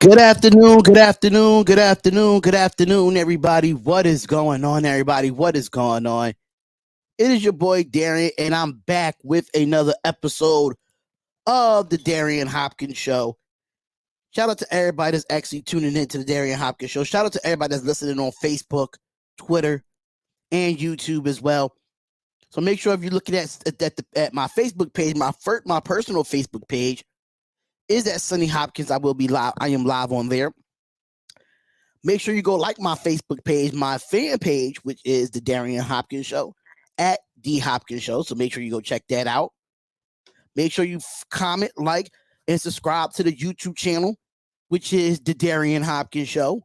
Good afternoon, good afternoon, good afternoon, good afternoon, everybody. What is going on, everybody? What is going on? It is your boy Darion, and I'm back with another episode of the Darion Hopkins Show. Shout out to everybody that's actually tuning in to the Darion Hopkins Show. Shout out to everybody that's listening on Facebook, Twitter, and YouTube as well. So make sure if you're looking at my Facebook page, my personal Facebook page is at Sonny Hopkins. I will be live. I am live on there. Make sure you go like my Facebook page, my fan page, which is the Darion Hopkins Show at DhopkinsShow. So make sure you go check that out. Make sure you comment, like, and subscribe to the YouTube channel, which is the Darion Hopkins Show.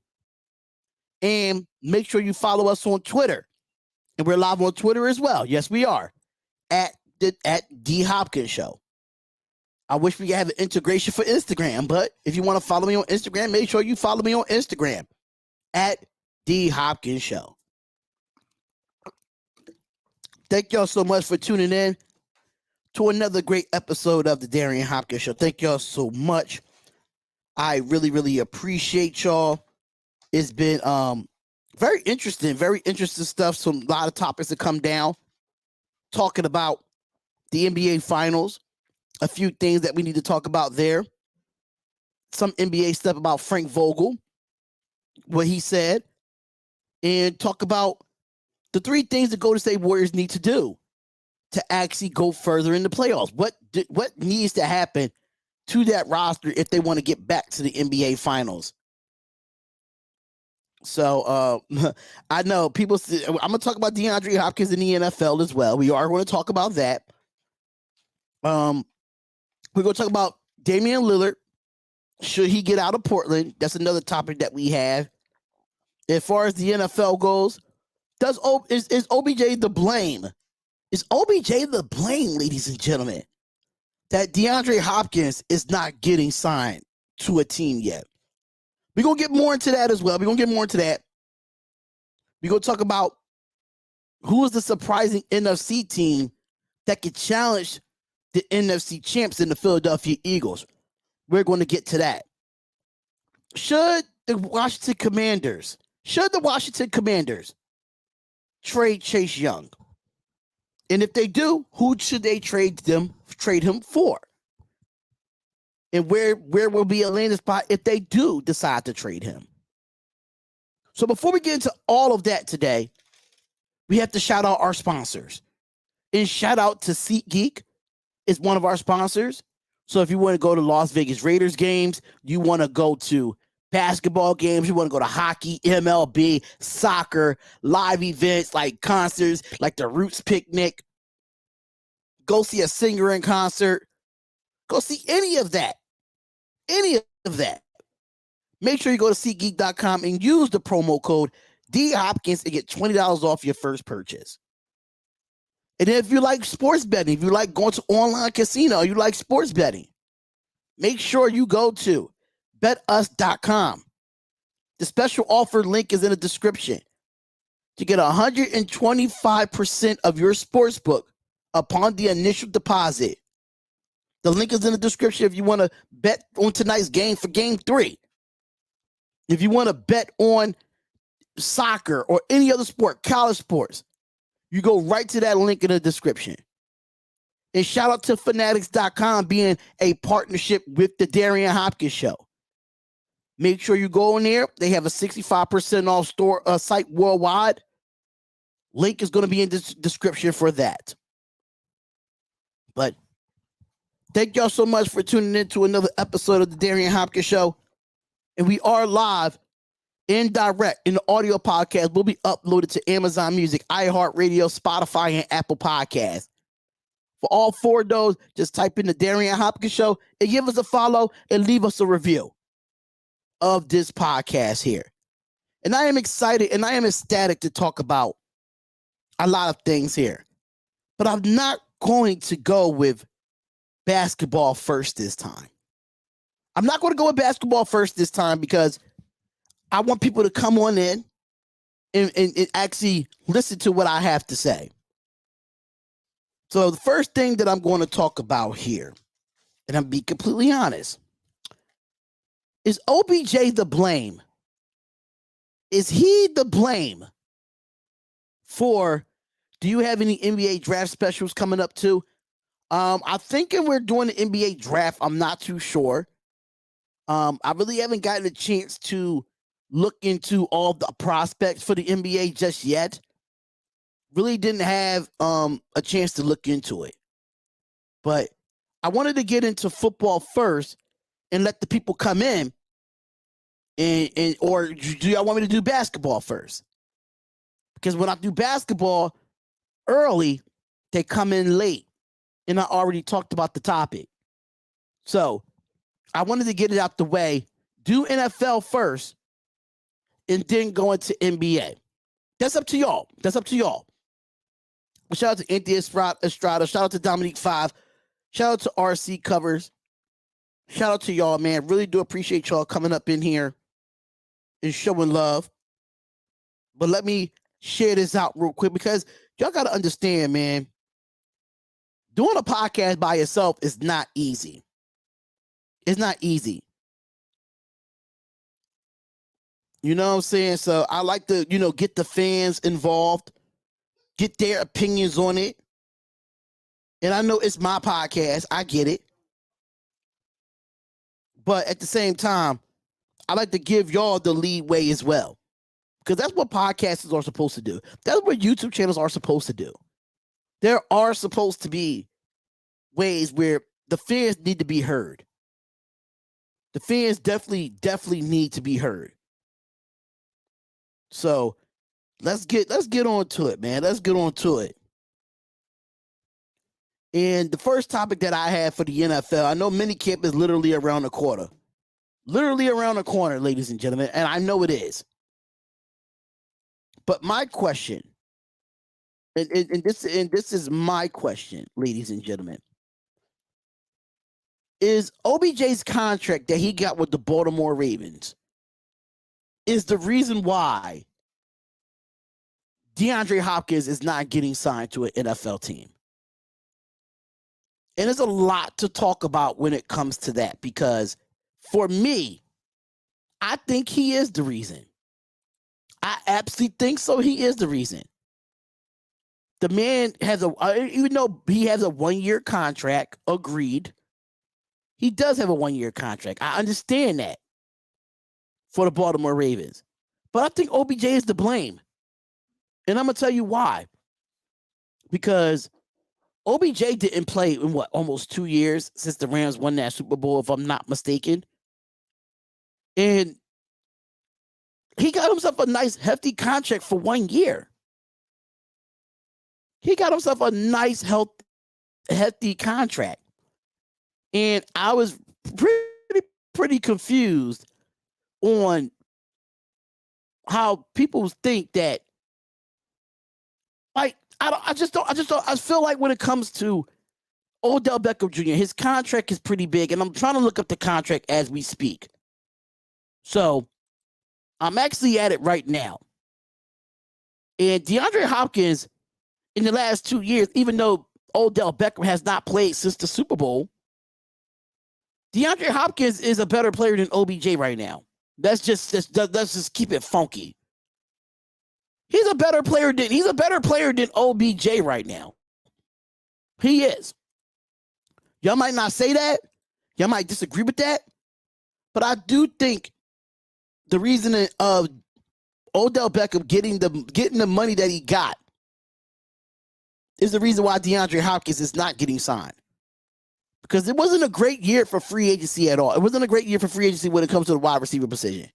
And make sure you follow us on Twitter. And we're live on Twitter as well. Yes, we are. At D Hopkins Show. I wish we could have an integration for Instagram, but if you want to follow me on Instagram, make sure you follow me on Instagram at D Hopkins Show. Thank y'all so much for tuning in to another great episode of the Darion Hopkins Show. Thank y'all so much. I really, really appreciate y'all. It's been very interesting stuff. Some a lot of topics that come down, talking about the NBA Finals. A few things that we need to talk about there. Some NBA stuff about Frank Vogel, what he said, and talk about the three things the Golden State Warriors need to do to actually go further in the playoffs. What needs to happen to that roster if they want to get back to the NBA Finals? So I know people. I'm going to talk about DeAndre Hopkins in the NFL as well. We are going to talk about that. We're going to talk about Damian Lillard. Should he get out of Portland? That's another topic that we have. As far as the NFL goes, is OBJ the blame? Is OBJ the blame, ladies and gentlemen, that DeAndre Hopkins is not getting signed to a team yet? We're going to get more into that as well. We're going to get more into that. We're going to talk about who is the surprising NFC team that could challenge the NFC champs in the Philadelphia Eagles. We're going to get to that. Should the Washington Commanders trade Chase Young? And if they do, who should they trade him for? And where will be a landing spot if they do decide to trade him? So before we get into all of that today, we have to shout out our sponsors. And shout out to SeatGeek. Is one of our sponsors. So if you want to go to Las Vegas Raiders games, you want to go to basketball games, you want to go to hockey, MLB, soccer, live events like concerts, like the Roots Picnic, go see a singer in concert, go see any of that. Make sure you go to SeatGeek.com and use the promo code DHopkins and get $20 off your first purchase. And if you like sports betting, if you like going to online casino, you like sports betting, make sure you go to betus.com. The special offer link is in the description to get 125% of your sports book upon the initial deposit. The link is in the description if you want to bet on tonight's game for game 3. If you want to bet on soccer or any other sport, college sports, you go right to that link in the description. And shout out to Fanatics.com being a partnership with the Darion Hopkins Show. Make sure you go in there. They have a 65% off store site worldwide. Link is going to be in the description for that. But thank y'all so much for tuning in to another episode of the Darion Hopkins Show. And we are live in direct in the audio podcast. Will be uploaded to Amazon Music, iHeartRadio, Spotify, and Apple Podcasts. For all 4 of those, just type in the Darion Hopkins Show and give us a follow and leave us a review of this podcast here. And I am excited and I am ecstatic to talk about a lot of things here. But I'm not going to go with basketball first this time. I'm not going to go with basketball first this time because I want people to come on in and actually listen to what I have to say. So the first thing that I'm going to talk about here, and I'm be completely honest, Is OBJ the blame? Is he the blame for, do you have any NBA draft specials coming up too? I'm thinking we're doing the NBA draft. I'm not too sure. I really haven't gotten a chance to look into all the prospects for the NBA just yet. Really didn't have a chance to look into it. But I wanted to get into football first and let the people come in. And or do y'all want me to do basketball first? Because when I do basketball early, they come in late. And I already talked about the topic. So I wanted to get it out the way, do NFL first, and then go into NBA. That's up to y'all. That's up to y'all. Shout out to Anthony Estrada. Shout out to Dominique 5. Shout out to RC Covers. Shout out to y'all, man. Really do appreciate y'all coming up in here and showing love. But let me share this out real quick because y'all got to understand, man. Doing a podcast by yourself is not easy. It's not easy. You know what I'm saying? So I like to, get the fans involved, get their opinions on it. And I know it's my podcast. I get it. But at the same time, I like to give y'all the leeway as well. Because that's what podcasts are supposed to do. That's what YouTube channels are supposed to do. There are supposed to be ways where the fans need to be heard. The fans definitely need to be heard. So let's get on to it, man. Let's get on to it. And the first topic that I have for the NFL, I know minicamp is literally around the corner. Literally around the corner, ladies and gentlemen, and I know it is. But my question, and this is my question, ladies and gentlemen, is OBJ's contract that he got with the Baltimore Ravens is the reason why DeAndre Hopkins is not getting signed to an NFL team. And there's a lot to talk about when it comes to that because for me, I think he is the reason. I absolutely think so. He is the reason. The man has even though he has a 1-year contract, agreed. He does have a 1-year contract. I understand that for the Baltimore Ravens. But I think OBJ is to blame. And I'm going to tell you why. Because OBJ didn't play in almost 2 years since the Rams won that Super Bowl, if I'm not mistaken. And he got himself a nice, hefty contract for 1 year. He got himself a nice, hefty contract. And I was pretty confused on how people think that, like, I feel like when it comes to Odell Beckham Jr., his contract is pretty big, and I'm trying to look up the contract as we speak. So I'm actually at it right now. And DeAndre Hopkins, in the last 2 years, even though Odell Beckham has not played since the Super Bowl, DeAndre Hopkins is a better player than OBJ right now. Let's just keep it funky. He's a better player than OBJ right now. He is. Y'all might not say that. Y'all might disagree with that. But I do think the reason of Odell Beckham getting the money that he got is the reason why DeAndre Hopkins is not getting signed. Because it wasn't a great year for free agency at all. It wasn't a great year for free agency when it comes to the wide receiver position.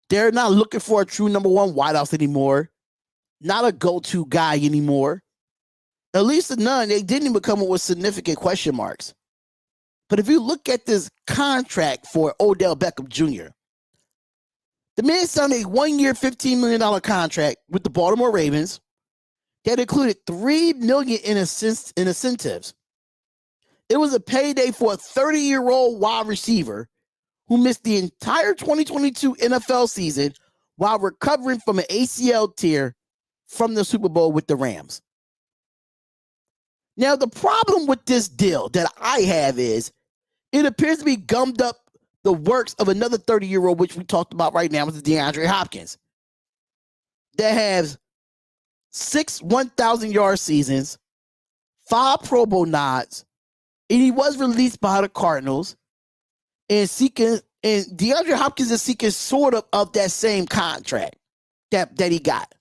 They're not looking for a true number one wideout anymore. Not a go-to guy anymore. At least none. They didn't even come up with significant question marks. But if you look at this contract for Odell Beckham Jr., the man signed a 1-year, $15 million contract with the Baltimore Ravens that included $3 million in incentives. It was a payday for a 30-year-old wide receiver who missed the entire 2022 NFL season while recovering from an ACL tear from the Super Bowl with the Rams. Now, the problem with this deal that I have is it appears to be gummed up the works of another 30-year-old, which we talked about right now, is DeAndre Hopkins, that has 6 1,000-yard seasons, 5 Pro Bowl nods, and he was released by the Cardinals, and DeAndre Hopkins is seeking sort of that same contract that he got.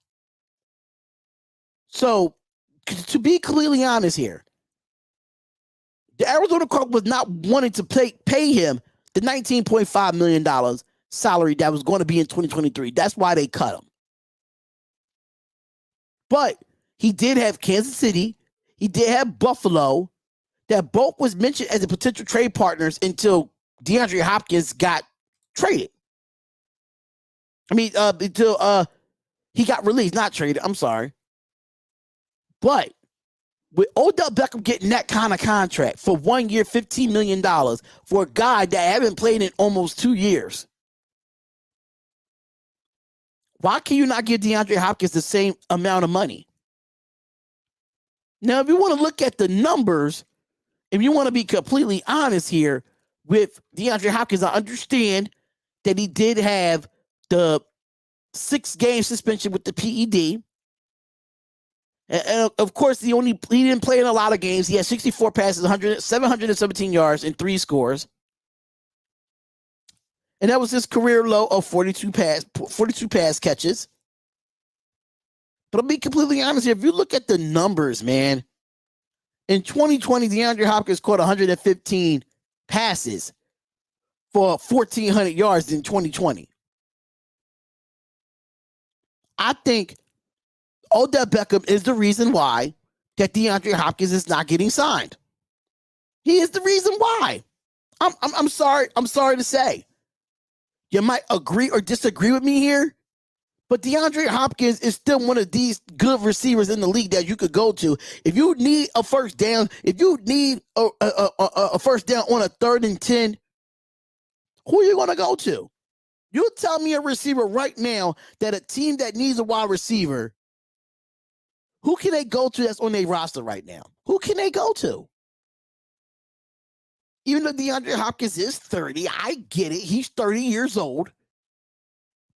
So, to be completely honest here, the Arizona Cardinals was not wanting to pay him the $19.5 million salary that was going to be in 2023. That's why they cut him. But he did have Kansas City. He did have Buffalo, that both was mentioned as a potential trade partners until DeAndre Hopkins got traded. Until he got released, not traded. I'm sorry. But with Odell Beckham getting that kind of contract for 1 year, $15 million for a guy that haven't played in almost 2 years, why can you not give DeAndre Hopkins the same amount of money? Now, if you want to look at the numbers, if you want to be completely honest here with DeAndre Hopkins, I understand that he did have the 6-game suspension with the PED. And of course, he didn't play in a lot of games. He had 64 passes, 717 yards, and 3 scores. And that was his career low of 42 pass catches. But I'll be completely honest here. If you look at the numbers, man, in 2020, DeAndre Hopkins caught 115 passes for 1,400 yards in 2020. I think Odell Beckham is the reason why that DeAndre Hopkins is not getting signed. He is the reason why. I'm sorry to say. You might agree or disagree with me here, but DeAndre Hopkins is still one of these good receivers in the league that you could go to. If you need a first down, if you need a first down on a 3rd and 10, who are you going to go to? You tell me a receiver right now that a team that needs a wide receiver, who can they go to that's on their roster right now? Who can they go to? Even though DeAndre Hopkins is 30, I get it. He's 30 years old.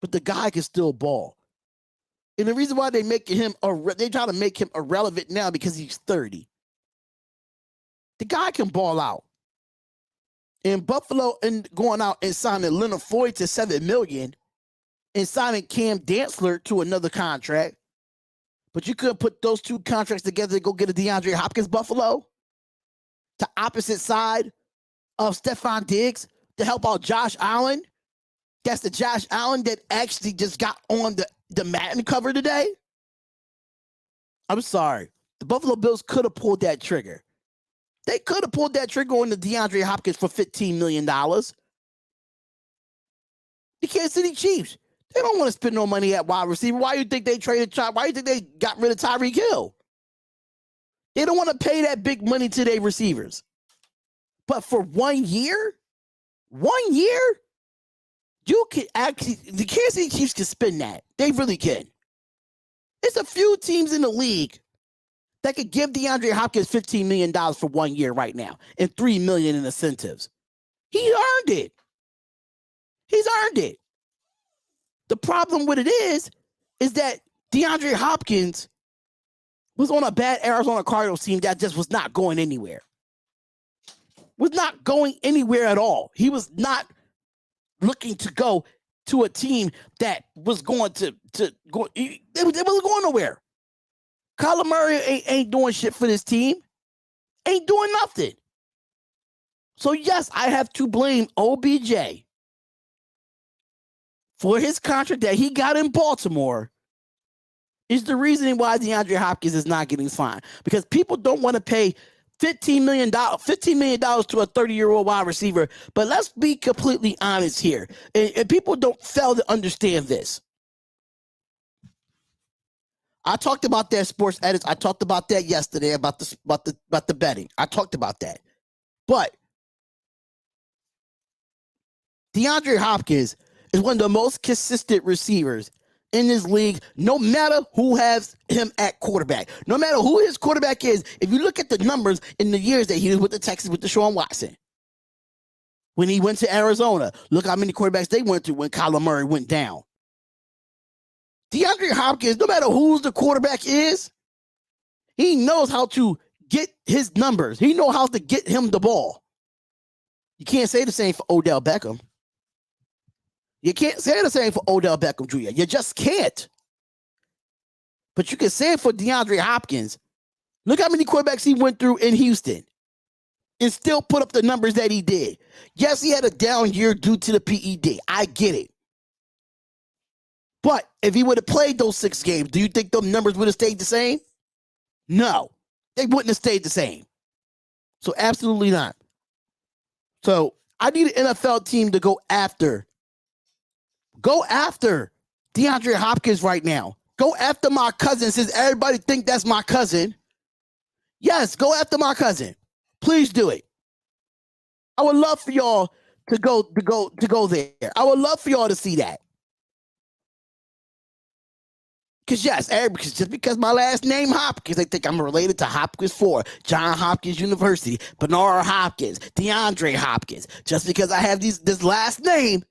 But the guy can still ball. And the reason why they try to make him irrelevant now because he's 30. The guy can ball out. And Buffalo going out and signing Leonard Floyd to $7 million and signing Cam Dantzler to another contract. But you couldn't put those two contracts together to go get a DeAndre Hopkins Buffalo? To opposite side of Stephon Diggs to help out Josh Allen? That's the Josh Allen that actually just got on the Madden cover today? I'm sorry. The Buffalo Bills could have pulled that trigger. They could have pulled that trigger on the DeAndre Hopkins for $15 million. The Kansas City Chiefs, they don't want to spend no money at wide receiver. Why do you think they traded? Why do you think they got rid of Tyreek Hill? They don't want to pay that big money to their receivers. But for 1 year, you can actually, the Kansas City Chiefs can spend that. They really can. There's a few teams in the league that could give DeAndre Hopkins $15 million for 1 year right now and $3 million in incentives. He earned it. He's earned it. The problem with it is that DeAndre Hopkins was on a bad Arizona Cardinals team that just was not going anywhere. Was not going anywhere at all. He was not looking to go to a team that was going to go. They wasn't going nowhere. Kyler Murray ain't doing shit for this team. Ain't doing nothing. So yes, I have to blame OBJ for his contract that he got in Baltimore. Is the reason why DeAndre Hopkins is not getting signed, because people don't want to pay $15 million to a 30-year-old wide receiver. But let's be completely honest here. And people don't fail to understand this. I talked about that, sports edits. I talked about that yesterday about the betting. I talked about that. But DeAndre Hopkins is one of the most consistent receivers in this league, no matter who has him at quarterback. No matter who his quarterback is, if you look at the numbers in the years that he was with the Texans with Deshaun Watson. when he went to Arizona. Look how many quarterbacks they went through when Kyler Murray went down. DeAndre Hopkins, no matter who the quarterback is, he knows how to get his numbers. He knows how to get him the ball. You can't say the same for Odell Beckham. You can't say the same for Odell Beckham Jr. You just can't. But you can say it for DeAndre Hopkins. Look how many quarterbacks he went through in Houston and still put up the numbers that he did. Yes, he had a down year due to the PED. I get it. But if he would have played those 6 games, do you think those numbers would have stayed the same? No, they wouldn't have stayed the same. So absolutely not. So I need an NFL team to go after DeAndre Hopkins right now. Go after my cousin, since everybody think that's my cousin. Yes, go after my cousin. Please do it. I would love for y'all to go there. I would love for y'all to see that. Because yes, just because my last name Hopkins, they think I'm related to Hopkins 4, John Hopkins University, Bernard Hopkins, DeAndre Hopkins. Just because I have this last name,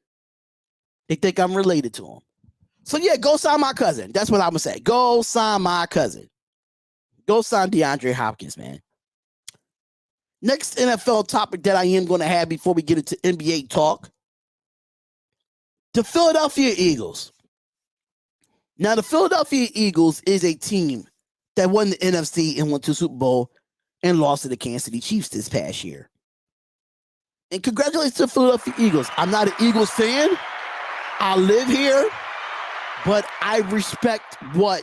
they think I'm related to him. So yeah, go sign my cousin. That's what I'm gonna say. Go sign my cousin. Go sign DeAndre Hopkins, man. Next NFL topic that I am going to have before we get into NBA talk. The Philadelphia Eagles. Now, the Philadelphia Eagles is a team that won the NFC and went to the Super Bowl and lost to the Kansas City Chiefs this past year. And congratulations to the Philadelphia Eagles. I'm not an Eagles fan. I live here, but I respect what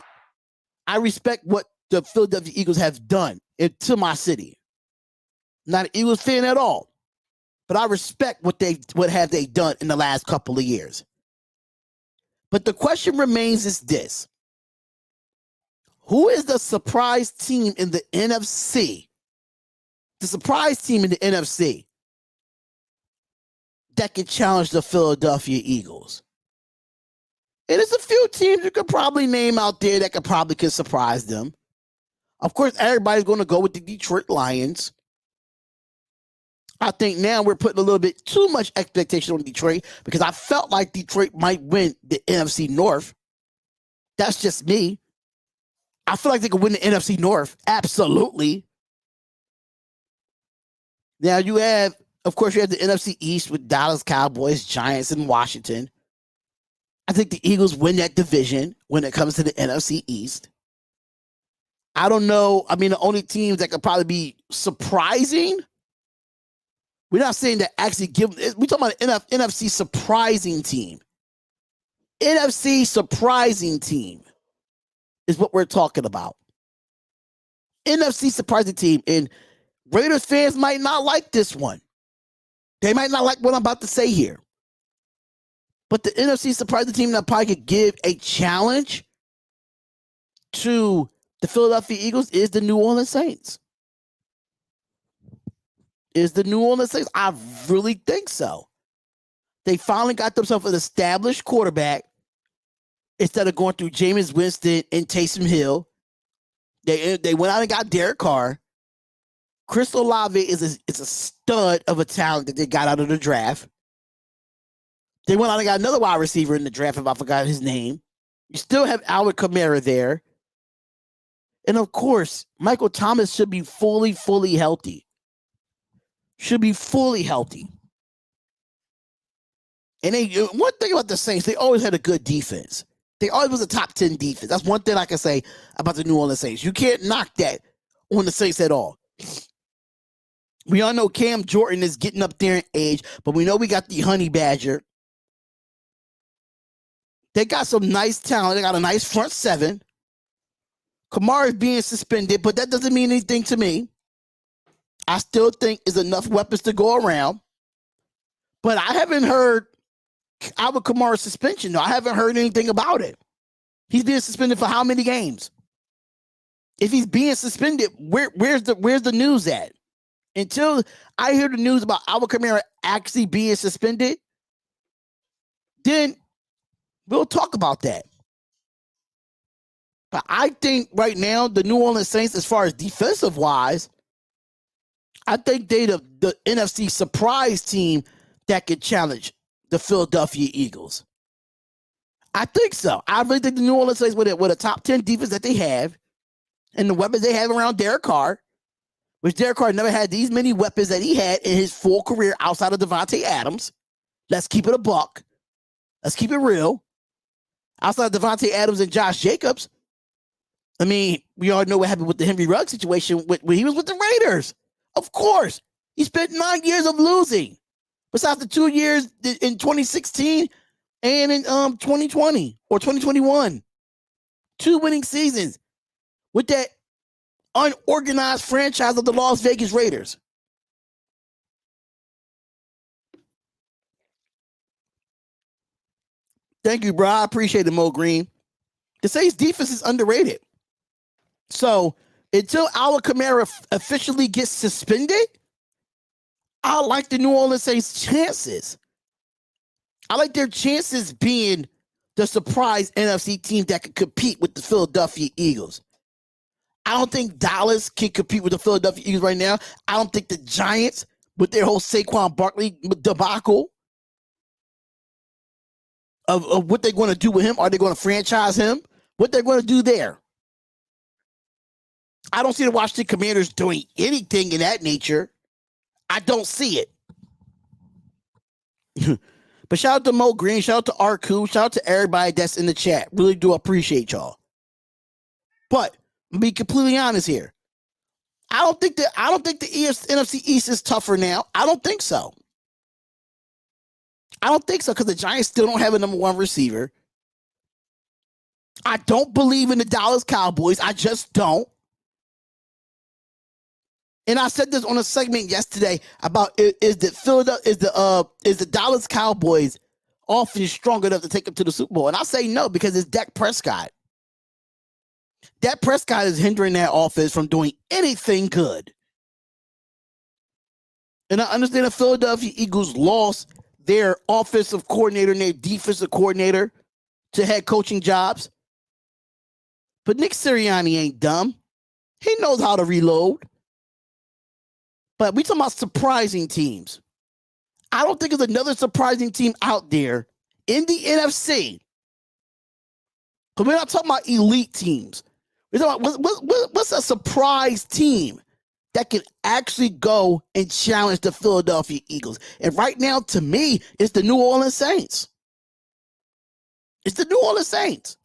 the Philadelphia Eagles have done to my city. Not an Eagles fan at all, but I respect what have they done in the last couple of years. But the question remains is this. Who is the surprise team in the NFC? The surprise team in the NFC that can challenge the Philadelphia Eagles? And there's a few teams you could probably name out there that could surprise them. Of course, everybody's going to go with the Detroit Lions. I think now we're putting a little bit too much expectation on Detroit because I felt like Detroit might win the NFC North. That's just me. I feel like they could win the NFC North. Absolutely. Now you have the NFC East with Dallas Cowboys, Giants, and Washington. I think the Eagles win that division when it comes to the NFC East. I don't know. I mean, the only teams that could probably be surprising, we're not saying that actually we're talking about an NFC surprising team. NFC surprising team is what we're talking about. NFC surprising team. And Raiders fans might not like this one. They might not like what I'm about to say here. But the NFC surprising team that probably could give a challenge to the Philadelphia Eagles is the New Orleans Saints. I really think so. They finally got themselves an established quarterback instead of going through Jameis Winston and Taysom Hill. They went out and got Derek Carr. Chris Olave is a stud of a talent that they got out of the draft. They went out and got another wide receiver in the draft, if I forgot his name. You still have Alvin Kamara there. And of course, Michael Thomas should be fully healthy. And one thing about the Saints, they always had a good defense. They always was a top 10 defense. That's one thing I can say about the New Orleans Saints. You can't knock that on the Saints at all. We all know Cam Jordan is getting up there in age, but we know we got the Honey Badger. They got some nice talent. They got a nice front seven. Kamara is being suspended, but that doesn't mean anything to me. I still think there's enough weapons to go around. But I haven't heard Alvin Kamara's suspension, though. I haven't heard anything about it. He's being suspended for how many games? If he's being suspended, where's the news at? Until I hear the news about Alvin Kamara actually being suspended, then we'll talk about that. But I think right now, the New Orleans Saints, as far as defensive-wise, I think they the NFC surprise team that could challenge the Philadelphia Eagles? I think so. I really think the New Orleans Saints, with a top 10 defense that they have and the weapons they have around Derek Carr, which Derek Carr never had these many weapons that he had in his full career outside of Devontae Adams. Let's keep it a buck. Let's keep it real. Outside of Devontae Adams and Josh Jacobs, I mean, we all know what happened with the Henry Ruggs situation when he was with the Raiders. Of course, he spent 9 years of losing, besides the 2 years in 2016 and in 2020 or 2021. 2 winning seasons with that unorganized franchise of the Las Vegas Raiders. Thank you, bro. I appreciate it, Mo Green. The Saints defense is underrated. So until Alvin Kamara officially gets suspended, I like the New Orleans Saints' chances. I like their chances being the surprise NFC team that could compete with the Philadelphia Eagles. I don't think Dallas can compete with the Philadelphia Eagles right now. I don't think the Giants, with their whole Saquon Barkley debacle of what they're going to do with him, are they going to franchise him? What they're going to do there? I don't see the Washington Commanders doing anything in that nature. I don't see it. But shout out to Mo Green, shout out to Arku, shout out to everybody that's in the chat. Really do appreciate y'all. But I'll be completely honest here. I don't think the NFC East is tougher now. I don't think so. I don't think so, because the Giants still don't have a number one receiver. I don't believe in the Dallas Cowboys. I just don't. And I said this on a segment yesterday about is the Dallas Cowboys offense strong enough to take them to the Super Bowl? And I say no, because it's Dak Prescott. Dak Prescott is hindering that offense from doing anything good. And I understand the Philadelphia Eagles lost their offensive coordinator and their defensive coordinator to head coaching jobs. But Nick Sirianni ain't dumb. He knows how to reload. But we talking about surprising teams. I don't think there's another surprising team out there in the NFC. Because we're not talking about elite teams. We're talking about what's a surprise team that can actually go and challenge the Philadelphia Eagles. And right now, to me, it's the New Orleans Saints. It's the New Orleans Saints.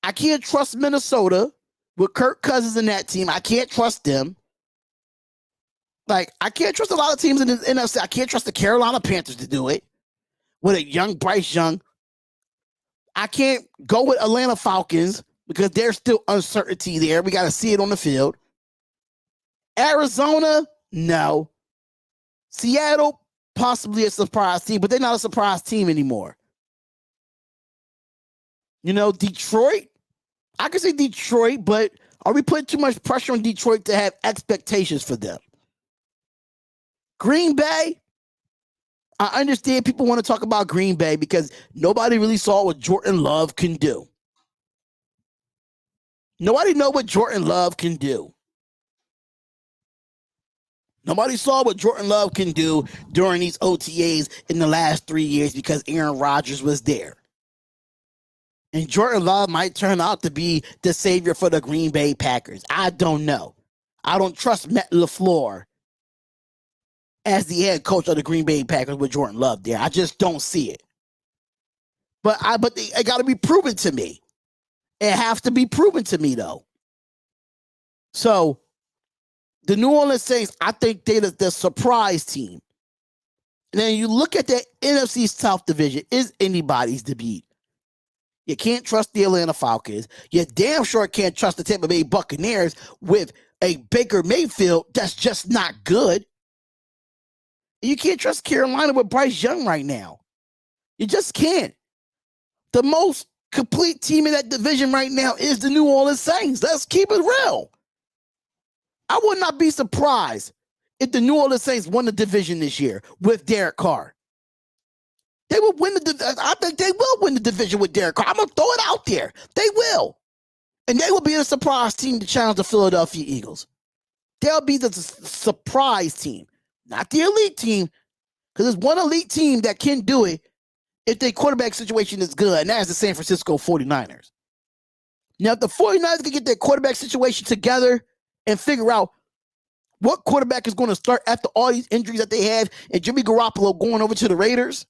I can't trust Minnesota with Kirk Cousins in that team. I can't trust them. Like, I can't trust a lot of teams in the NFC. I can't trust the Carolina Panthers to do it with a young Bryce Young. I can't go with Atlanta Falcons because there's still uncertainty there. We got to see it on the field. Arizona, no. Seattle, possibly a surprise team, but they're not a surprise team anymore. You know, Detroit, I can say Detroit, but are we putting too much pressure on Detroit to have expectations for them? Green Bay, I understand people want to talk about Green Bay because nobody really saw what Jordan Love can do. Nobody know what Jordan Love can do. Nobody saw what Jordan Love can do during these OTAs in the last 3 years because Aaron Rodgers was there. And Jordan Love might turn out to be the savior for the Green Bay Packers. I don't know. I don't trust Matt LaFleur as the head coach of the Green Bay Packers with Jordan Love there. I just don't see it. But it got to be proven to me. It has to be proven to me, though. So, the New Orleans Saints, I think they're the surprise team. And then you look at that NFC South division, is anybody's to beat. You can't trust the Atlanta Falcons. You damn sure can't trust the Tampa Bay Buccaneers with a Baker Mayfield that's just not good. You can't trust Carolina with Bryce Young right now. You just can't. The most complete team in that division right now is the New Orleans Saints. Let's keep it real. I would not be surprised if the New Orleans Saints won the division this year with Derek Carr. They will win I think they will win the division with Derek Carr. I'm going to throw it out there. They will. And they will be a surprise team to challenge the Philadelphia Eagles. They'll be the surprise team. Not the elite team, Because there's one elite team that can do it if their quarterback situation is good, and that is the San Francisco 49ers. Now, if the 49ers can get their quarterback situation together and figure out what quarterback is going to start after all these injuries that they have and Jimmy Garoppolo going over to the Raiders,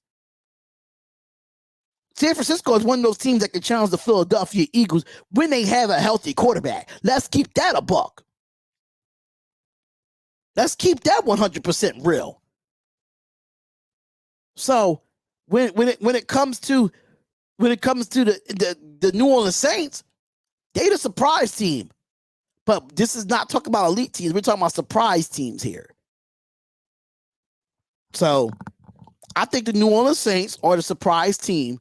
San Francisco is one of those teams that can challenge the Philadelphia Eagles when they have a healthy quarterback. Let's keep that a buck. Let's keep that 100% real. So when it comes to the New Orleans Saints, they the surprise team. But this is not talking about elite teams. We're talking about surprise teams here. So I think the New Orleans Saints are the surprise team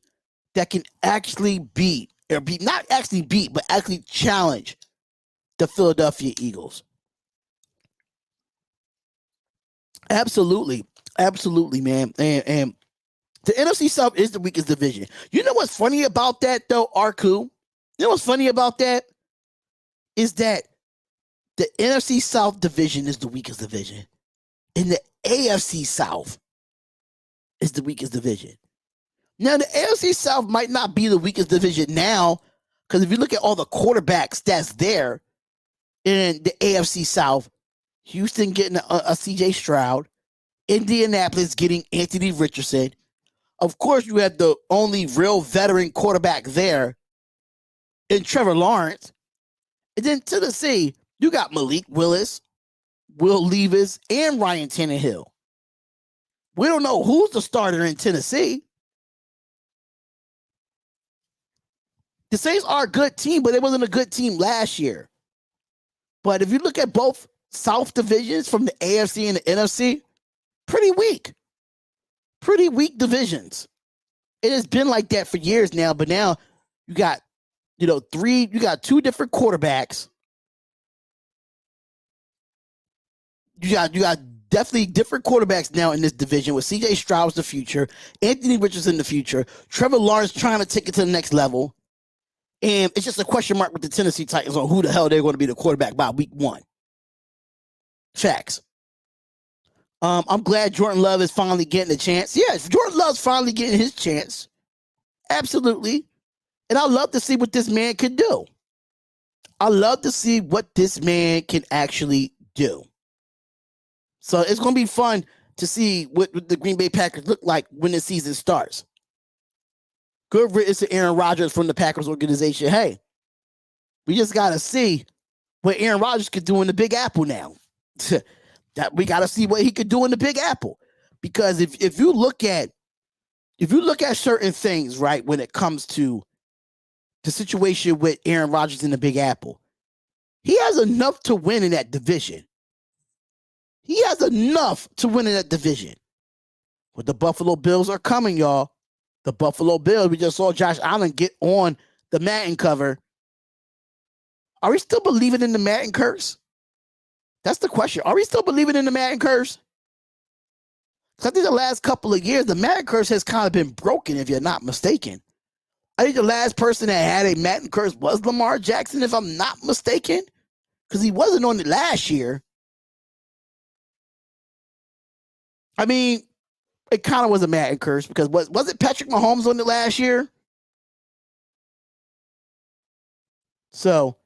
that can actually not actually beat, but actually challenge the Philadelphia Eagles. Absolutely. Absolutely, man. And the NFC South is the weakest division. You know what's funny about that, though, Arku? You know what's funny about that? Is that the NFC South division is the weakest division. And the AFC South is the weakest division. Now, the AFC South might not be the weakest division now, because if you look at all the quarterbacks that's there in the AFC South, Houston getting a CJ Stroud, Indianapolis getting Anthony Richardson. Of course, you have the only real veteran quarterback there in Trevor Lawrence. And then Tennessee, you got Malik Willis, Will Levis, and Ryan Tannehill. We don't know who's the starter in Tennessee. The Saints are a good team, but it wasn't a good team last year. But if you look at both South divisions from the AFC and the NFC, pretty weak. Pretty weak divisions. It has been like that for years now, but now you got, you got two different quarterbacks. You got definitely different quarterbacks now in this division with CJ Stroud's the future, Anthony Richardson the future, Trevor Lawrence trying to take it to the next level. And it's just a question mark with the Tennessee Titans on who the hell they're going to be the quarterback by week 1. Facts. I'm glad Jordan Love is finally getting a chance. Yes, Jordan Love's finally getting his chance. Absolutely. And I love to see what this man can do. I love to see what this man can actually do. So it's going to be fun to see what the Green Bay Packers look like when the season starts. Good riddance to Aaron Rodgers from the Packers organization. Hey, we just got to see what Aaron Rodgers could do in the Big Apple now. That we got to see what he could do in the Big Apple. Because if you look at certain things, right, when it comes to the situation with Aaron Rodgers in the Big Apple, he has enough to win in that division. He has enough to win in that division. But the Buffalo Bills are coming, y'all. The Buffalo Bills. We just saw Josh Allen get on the Madden cover. Are we still believing in the Madden curse? That's the question. Are we still believing in the Madden curse? Because I think the last couple of years, the Madden curse has kind of been broken, if you're not mistaken. I think the last person that had a Madden curse was Lamar Jackson, if I'm not mistaken. Because he wasn't on it last year. I mean, it kind of was a Madden curse because was it Patrick Mahomes on it last year? So,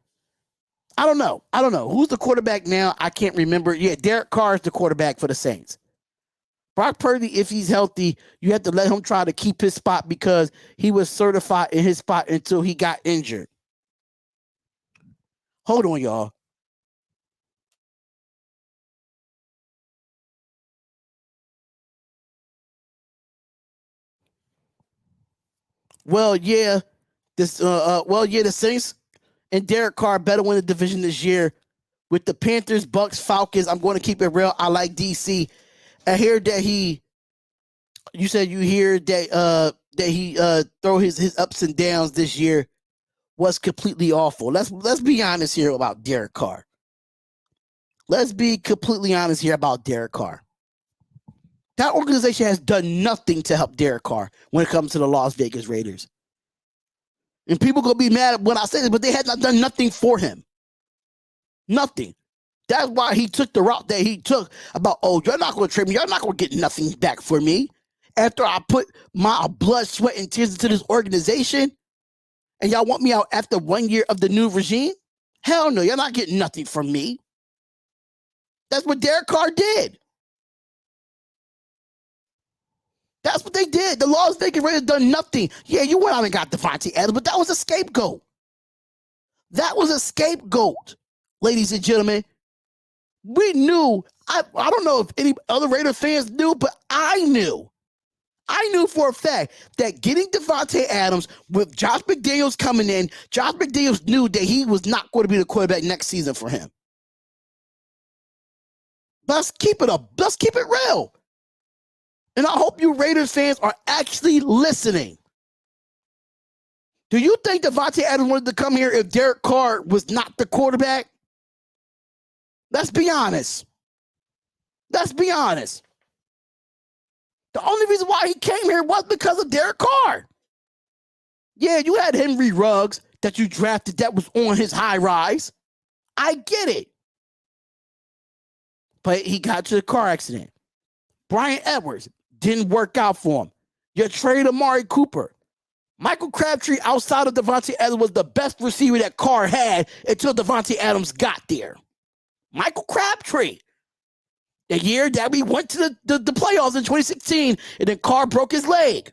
I don't know. Who's the quarterback now? I can't remember. Yeah, Derek Carr is the quarterback for the Saints. Brock Purdy, if he's healthy, you have to let him try to keep his spot because he was certified in his spot until he got injured. Hold on, y'all. Well, yeah, the Saints and Derek Carr better win the division this year. With the Panthers, Bucks, Falcons, I'm going to keep it real. I like DC. I hear that he throw his ups and downs this year was completely awful. Let's be honest here about Derek Carr. Let's be completely honest here about Derek Carr. That organization has done nothing to help Derek Carr when it comes to the Las Vegas Raiders. And people going to be mad when I say this, but they had not done nothing for him. Nothing. That's why he took the route that he took about, oh, you're not going to trade me. You're not going to get nothing back for me. After I put my blood, sweat, and tears into this organization, and y'all want me out after 1 year of the new regime? Hell no, you're not getting nothing from me. That's what Derek Carr did. That's what they did. The Las Vegas Raiders done nothing. Yeah, you went out and got Davante Adams, but that was a scapegoat. That was a scapegoat, ladies and gentlemen. We knew, I don't know if any other Raider fans knew, but I knew for a fact that getting Davante Adams with Josh McDaniels coming in, Josh McDaniels knew that he was not going to be the quarterback next season for him. Let's keep it up. Let's keep it real. And I hope you Raiders fans are actually listening. Do you think Davante Adams wanted to come here if Derek Carr was not the quarterback? Let's be honest. Let's be honest. The only reason why he came here was because of Derek Carr. Yeah, you had Henry Ruggs that you drafted that was on his high rise. I get it. But he got to the car accident. Brian Edwards didn't work out for him. You traded Amari Cooper. Michael Crabtree, outside of Davante Adams, was the best receiver that Carr had until Davante Adams got there. Michael Crabtree. The year that we went to the playoffs in 2016, and then Carr broke his leg.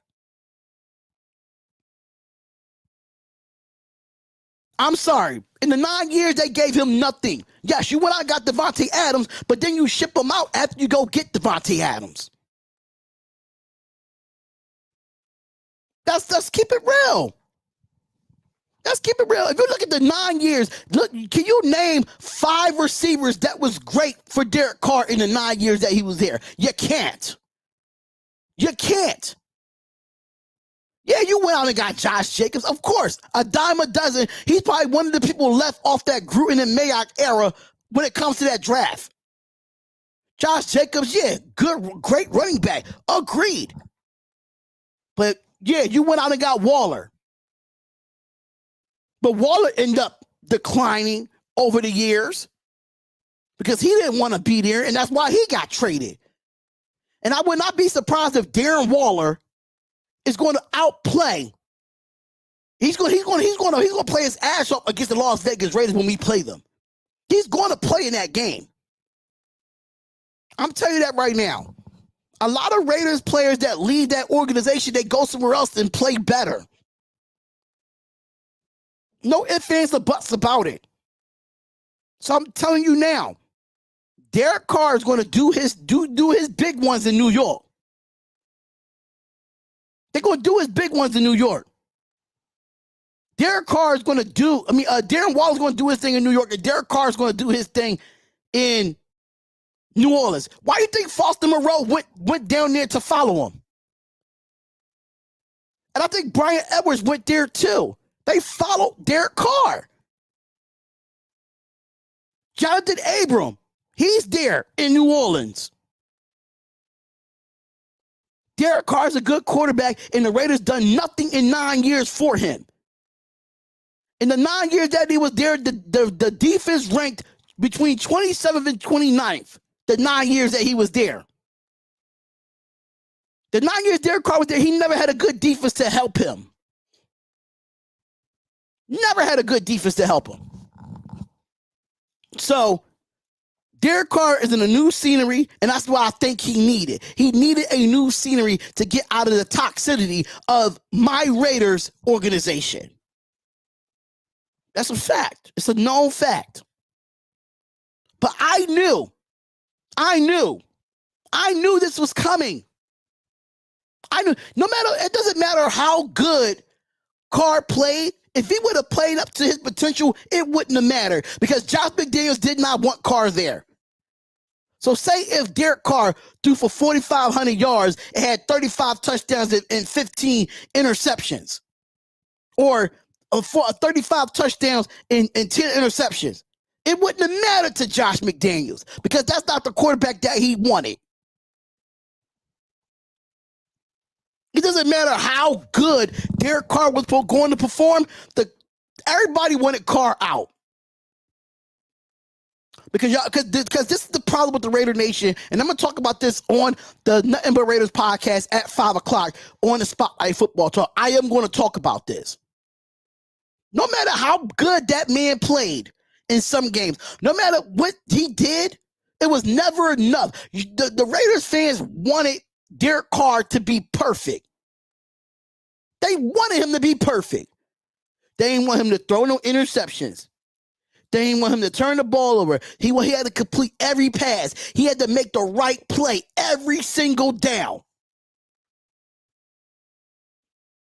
I'm sorry. In the 9 years, they gave him nothing. Yes, you went out and got Davante Adams, but then you ship him out after you go get Davante Adams. Let's keep it real. Let's keep it real. If you look at the 9 years, look, can you name 5 receivers that was great for Derek Carr in the 9 years that he was there? You can't. You can't. Yeah, you went out and got Josh Jacobs. Of course, a dime a dozen. He's probably one of the people left off that Gruden and Mayock era when it comes to that draft. Josh Jacobs, yeah, great running back. Agreed. But yeah, you went out and got Waller. But Waller ended up declining over the years because he didn't want to be there, and that's why he got traded. And I would not be surprised if Darren Waller is going to outplay. He's going to play his ass off against the Las Vegas Raiders when we play them. He's going to play in that game. I'm telling you that right now. A lot of Raiders players that leave that organization, they go somewhere else and play better. No ifs, ands, or buts about it. So I'm telling you now, Derek Carr is going to do his big ones in New York. They're going to do his big ones in New York. Derek Carr is going to do, Darren Waller is going to do his thing in New York, and Derek Carr is going to do his thing in New Orleans. Why do you think Foster Moreau went down there to follow him? And I think Brian Edwards went there too. They followed Derek Carr. Jonathan Abram, he's there in New Orleans. Derek Carr is a good quarterback, and the Raiders done nothing in 9 years for him. In the 9 years that he was there, the defense ranked between 27th and 29th. The 9 years that he was there. The 9 years Derek Carr was there, he never had a good defense to help him. Never had a good defense to help him. So, Derek Carr is in a new scenery, and that's what I think he needed. He needed a new scenery to get out of the toxicity of my Raiders organization. That's a fact. It's a known fact. But I knew this was coming. I knew, it doesn't matter how good Carr played. If he would have played up to his potential, it wouldn't have mattered because Josh McDaniels did not want Carr there. So say if Derek Carr threw for 4,500 yards and had 35 touchdowns and 15 interceptions, or 35 touchdowns and 10 interceptions, it wouldn't have mattered to Josh McDaniels because that's not the quarterback that he wanted. It doesn't matter how good Derek Carr was going to perform. Everybody wanted Carr out. Because this is the problem with the Raider Nation, and I'm gonna talk about this on the Nothing But Raiders podcast at 5:00 on the Spotlight Football Talk. I am going to talk about this. No matter how good that man played in some games, no matter what he did, it was never enough. The Raiders fans wanted Derek Carr to be perfect. They wanted him to be perfect. They didn't want him to throw no interceptions. They didn't want him to turn the ball over. He had to complete every pass. He had to make the right play every single down.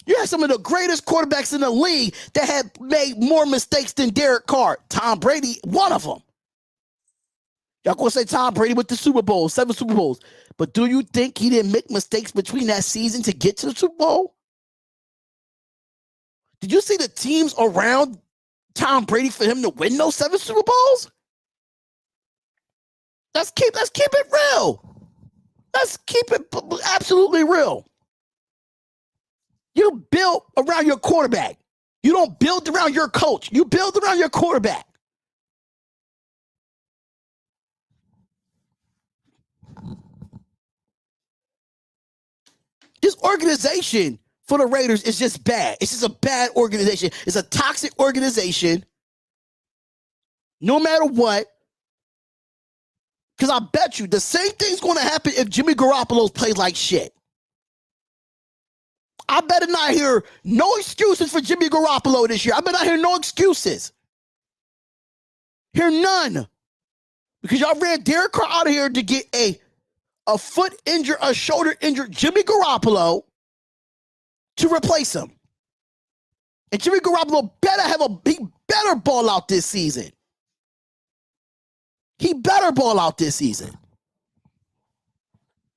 You had some of the greatest quarterbacks in the league that had made more mistakes than Derek Carr. Tom Brady, one of them. Y'all gonna say Tom Brady with the Super Bowl, 7 Super Bowls. But do you think he didn't make mistakes between that season to get to the Super Bowl? Did you see the teams around Tom Brady for him to win those 7 Super Bowls? Let's keep it real. Let's keep it absolutely real. You build around your quarterback. You don't build around your coach. You build around your quarterback. This organization for the Raiders is just bad. It's just a bad organization. It's a toxic organization. No matter what. Because I bet you the same thing's going to happen if Jimmy Garoppolo's played like shit. I better not hear no excuses for Jimmy Garoppolo this year. I better not hear no excuses. Hear none. Because y'all ran Derek Carr out of here to get a foot injured, a shoulder injured Jimmy Garoppolo to replace him. And Jimmy Garoppolo he better ball out this season. He better ball out this season.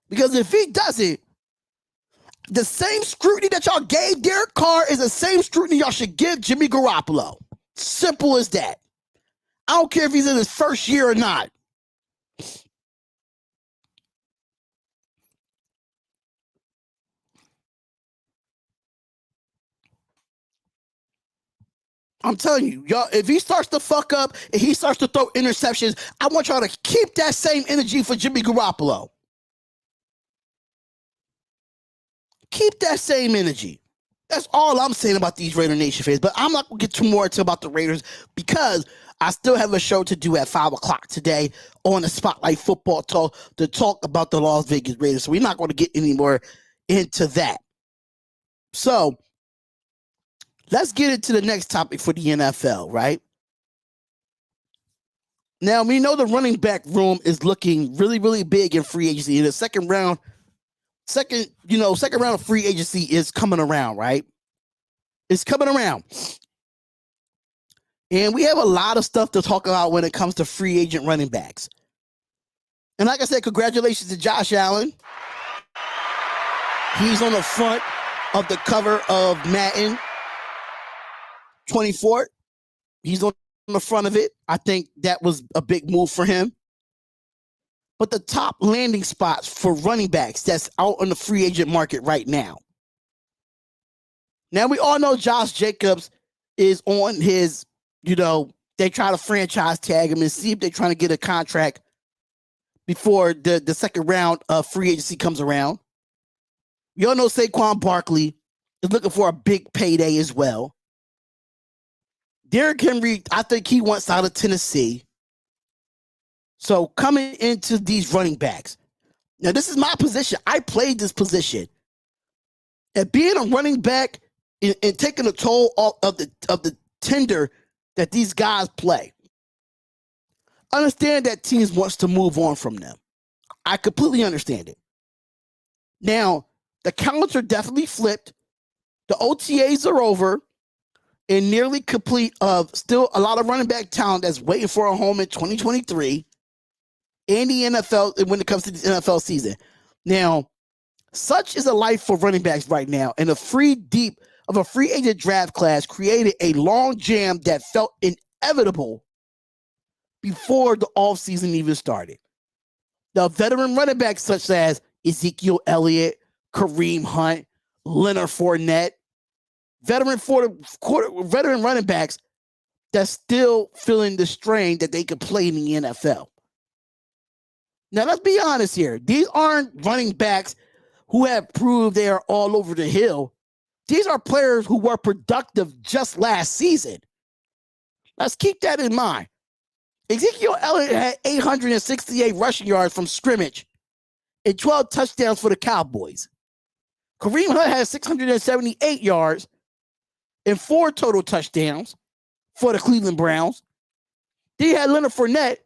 Because if he doesn't, the same scrutiny that y'all gave Derek Carr is the same scrutiny y'all should give Jimmy Garoppolo. Simple as that. I don't care if he's in his first year or not. I'm telling you, y'all, if he starts to fuck up, if he starts to throw interceptions, I want y'all to keep that same energy for Jimmy Garoppolo. Keep that same energy. That's all I'm saying about these Raider Nation fans. But I'm not going to get too more into about the Raiders because I still have a show to do at 5:00 today on the Spotlight Football Talk to talk about the Las Vegas Raiders. So we're not going to get any more into that. So let's get into the next topic for the NFL, right? Now, we know the running back room is looking really, really big in free agency. In the second round of free agency is coming around, right? It's coming around. And we have a lot of stuff to talk about when it comes to free agent running backs. And like I said, congratulations to Josh Allen. He's on the front of the cover of Madden 24. He's on the front of it. I think that was a big move for him. But the top landing spots for running backs that's out on the free agent market right now. Now, we all know Josh Jacobs is on his, they try to franchise tag him and see if they're trying to get a contract before the second round of free agency comes around. We all know Saquon Barkley is looking for a big payday as well. Derrick Henry, I think he wants out of Tennessee. So coming into these running backs. Now, this is my position. I played this position. And being a running back and taking a toll of the tender that these guys play. Understand that teams wants to move on from them. I completely understand it. Now, the counts are definitely flipped. The OTAs are over and nearly complete of still a lot of running back talent that's waiting for a home in 2023 in the NFL when it comes to the NFL season. Now, such is a life for running backs right now, and a free agent draft class created a long jam that felt inevitable before the offseason even started. The veteran running backs such as Ezekiel Elliott, Kareem Hunt, Leonard Fournette, veteran running backs that's still feeling the strain that they could play in the NFL. Now, let's be honest here. These aren't running backs who have proved they are all over the hill. These are players who were productive just last season. Let's keep that in mind. Ezekiel Elliott had 868 rushing yards from scrimmage and 12 touchdowns for the Cowboys. Kareem Hunt had 678 yards and 4 total touchdowns for the Cleveland Browns. Then you had Leonard Fournette,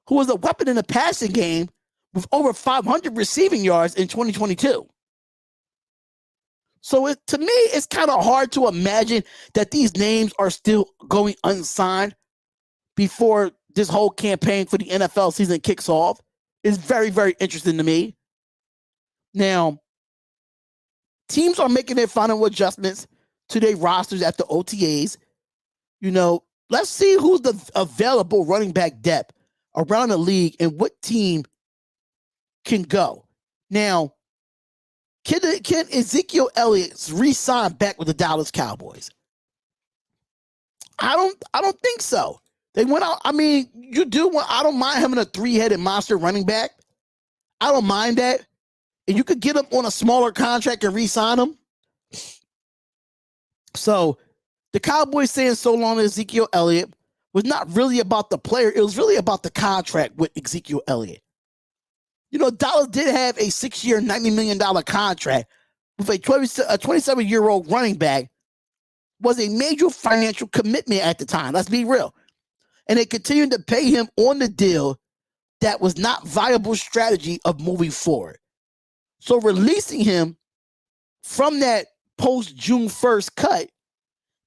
who was a weapon in the passing game with over 500 receiving yards in 2022. So to me, it's kind of hard to imagine that these names are still going unsigned before this whole campaign for the NFL season kicks off. It's very, very interesting to me. Now, teams are making their final adjustments to their rosters at the OTAs. You know, let's see who's the available running back depth around the league and what team can go. Now, can Ezekiel Elliott re-sign back with the Dallas Cowboys? I don't think so. They went out. I mean, you do want. I don't mind having a 3-headed monster running back. I don't mind that. And you could get him on a smaller contract and re-sign him. So the Cowboys saying so long to Ezekiel Elliott was not really about the player. It was really about the contract with Ezekiel Elliott. You know, Dallas did have a 6-year, $90 million contract with a 27-year-old running back. Was a major financial commitment at the time. Let's be real. And they continued to pay him on the deal that was not viable strategy of moving forward. So releasing him from that post-June 1st cut,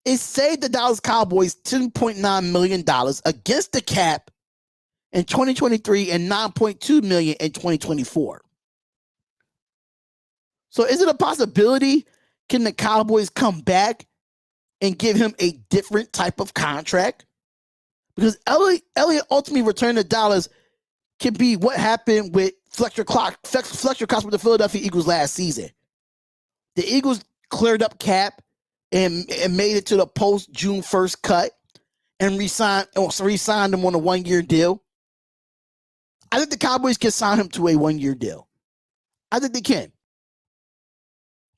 it saved the Dallas Cowboys $10.9 million against the cap in 2023 and $9.2 million in 2024. So is it a possibility? Can the Cowboys come back and give him a different type of contract? Because Elliott ultimately returned to Dallas can be what happened with Fletcher Cox with the Philadelphia Eagles last season. The Eagles cleared up cap and made it to the post-June 1st cut and re-signed him on a 1-year deal. I think the Cowboys can sign him to a 1-year deal. I think they can.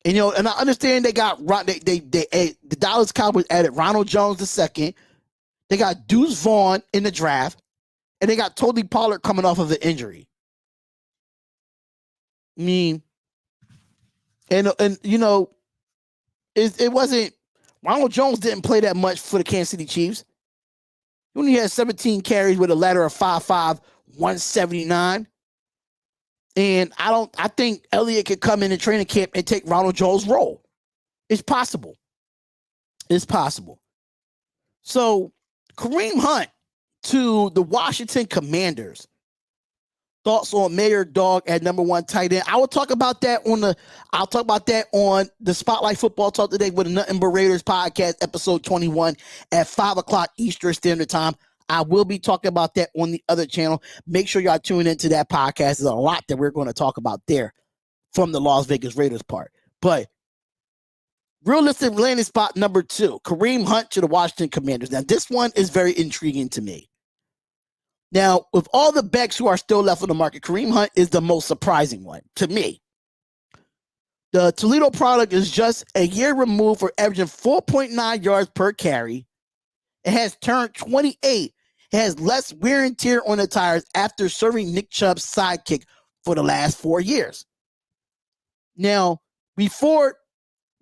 And, you know, and I understand the Dallas Cowboys added Ronald Jones II. They got Deuce Vaughn in the draft, and they got Tony Pollard coming off of an injury. I mean, and you know, it wasn't. Ronald Jones didn't play that much for the Kansas City Chiefs. He only had 17 carries with a ladder of 5'5", 179. And I think Elliott could come in training camp and take Ronald Jones' role. It's possible. It's possible. So Kareem Hunt to the Washington Commanders. Thoughts on Mayor Dog at number 1 tight end. I'll talk about that on the Spotlight Football Talk today with the Nothing But Raiders podcast, episode 21 at 5:00 Eastern Standard Time. I will be talking about that on the other channel. Make sure y'all tune into that podcast. There's a lot that we're going to talk about there from the Las Vegas Raiders part. But realistic landing spot number 2, Kareem Hunt to the Washington Commanders. Now, this one is very intriguing to me. Now, with all the backs who are still left on the market, Kareem Hunt is the most surprising one to me. The Toledo product is just a year removed for averaging 4.9 yards per carry. It has turned 28. It has less wear and tear on the tires after serving Nick Chubb's sidekick for the last 4 years. Now, before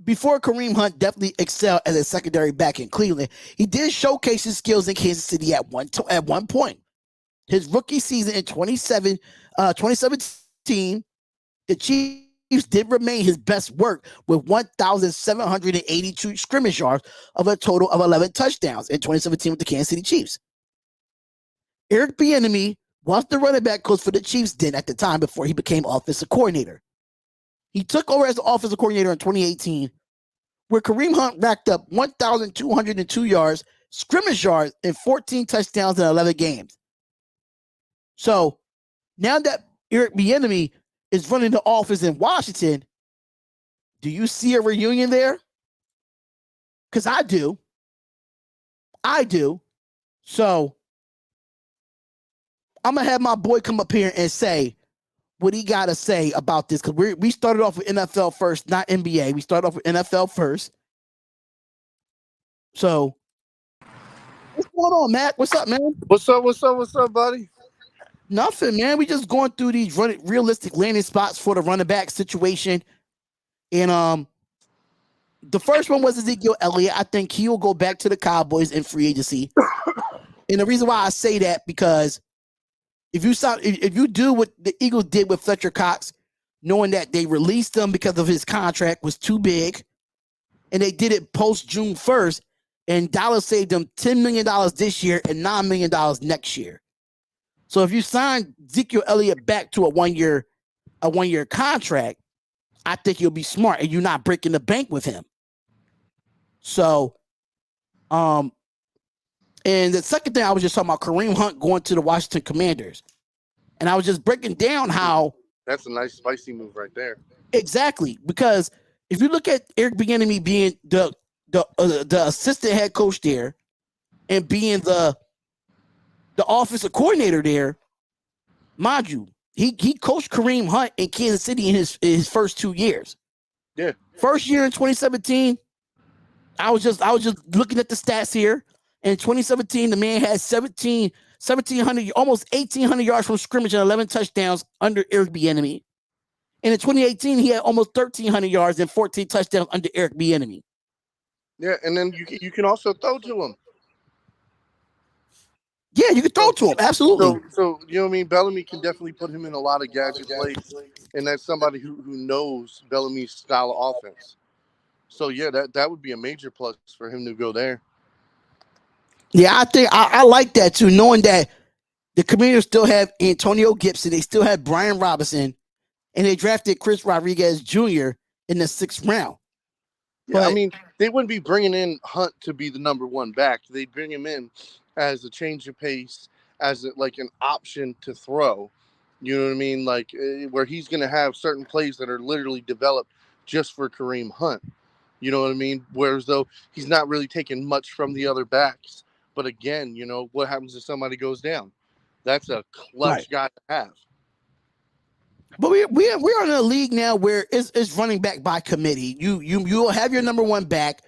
Kareem Hunt definitely excelled as a secondary back in Cleveland, he did showcase his skills in Kansas City at one point. His rookie season in 2017, the Chiefs did remain his best work with 1,782 scrimmage yards of a total of 11 touchdowns in 2017 with the Kansas City Chiefs. Eric Bieniemy was the running back coach for the Chiefs then at the time before he became offensive coordinator. He took over as the offensive coordinator in 2018, where Kareem Hunt racked up 1,202 yards, scrimmage yards, and 14 touchdowns in 11 games. So now that Eric Bieniemy is running the offense in Washington, do you see a reunion there? Because I do. So I'm gonna have my boy come up here and say what he got to say about this, because we started off with NFL first, not NBA. We started off with NFL first. So what's going on, Matt? What's up, man? What's up, buddy? Nothing, man. We just going through these realistic landing spots for the running back situation. And the first one was Ezekiel Elliott. I think he'll go back to the Cowboys in free agency. And the reason why I say that, because if you do what the Eagles did with Fletcher Cox, knowing that they released him because of his contract was too big, and they did it post June 1st, and Dallas saved them $10 million this year and $9 million next year. So if you sign Ezekiel Elliott back to a one-year contract, I think you'll be smart and you're not breaking the bank with him. So, and the second thing, I was just talking about Kareem Hunt going to the Washington Commanders. And I was just breaking down how that's a nice spicy move right there. Exactly, because if you look at Eric Bieniemy being the assistant head coach there and being the offensive coordinator there, mind you, he coached Kareem Hunt in Kansas City in his first 2 years. Yeah. First year in 2017, I was just looking at the stats here. In 2017, the man had 1,700, almost 1,800 yards from scrimmage and 11 touchdowns under Eric Bieniemy. And in 2018, he had almost 1,300 yards and 14 touchdowns under Eric Bieniemy. Yeah, and then you can also throw to him. Yeah, you can throw to him. Absolutely. So you know what I mean? Bellamy can definitely put him in a lot of gadget plays, and that's somebody who knows Bellamy's style of offense. So yeah, that would be a major plus for him to go there. Yeah, I think I like that too, knowing that the Commanders still have Antonio Gibson, they still have Brian Robinson, and they drafted Chris Rodriguez Jr. in the 6th round. Yeah, I mean, they wouldn't be bringing in Hunt to be the number one back. They'd bring him in as a change of pace, as like an option to throw. You know what I mean? Like where he's going to have certain plays that are literally developed just for Kareem Hunt. You know what I mean? Whereas though he's not really taking much from the other backs. But again, you know, what happens if somebody goes down? That's a clutch guy to have. But we are in a league now where it's running back by committee. You'll have your number one back,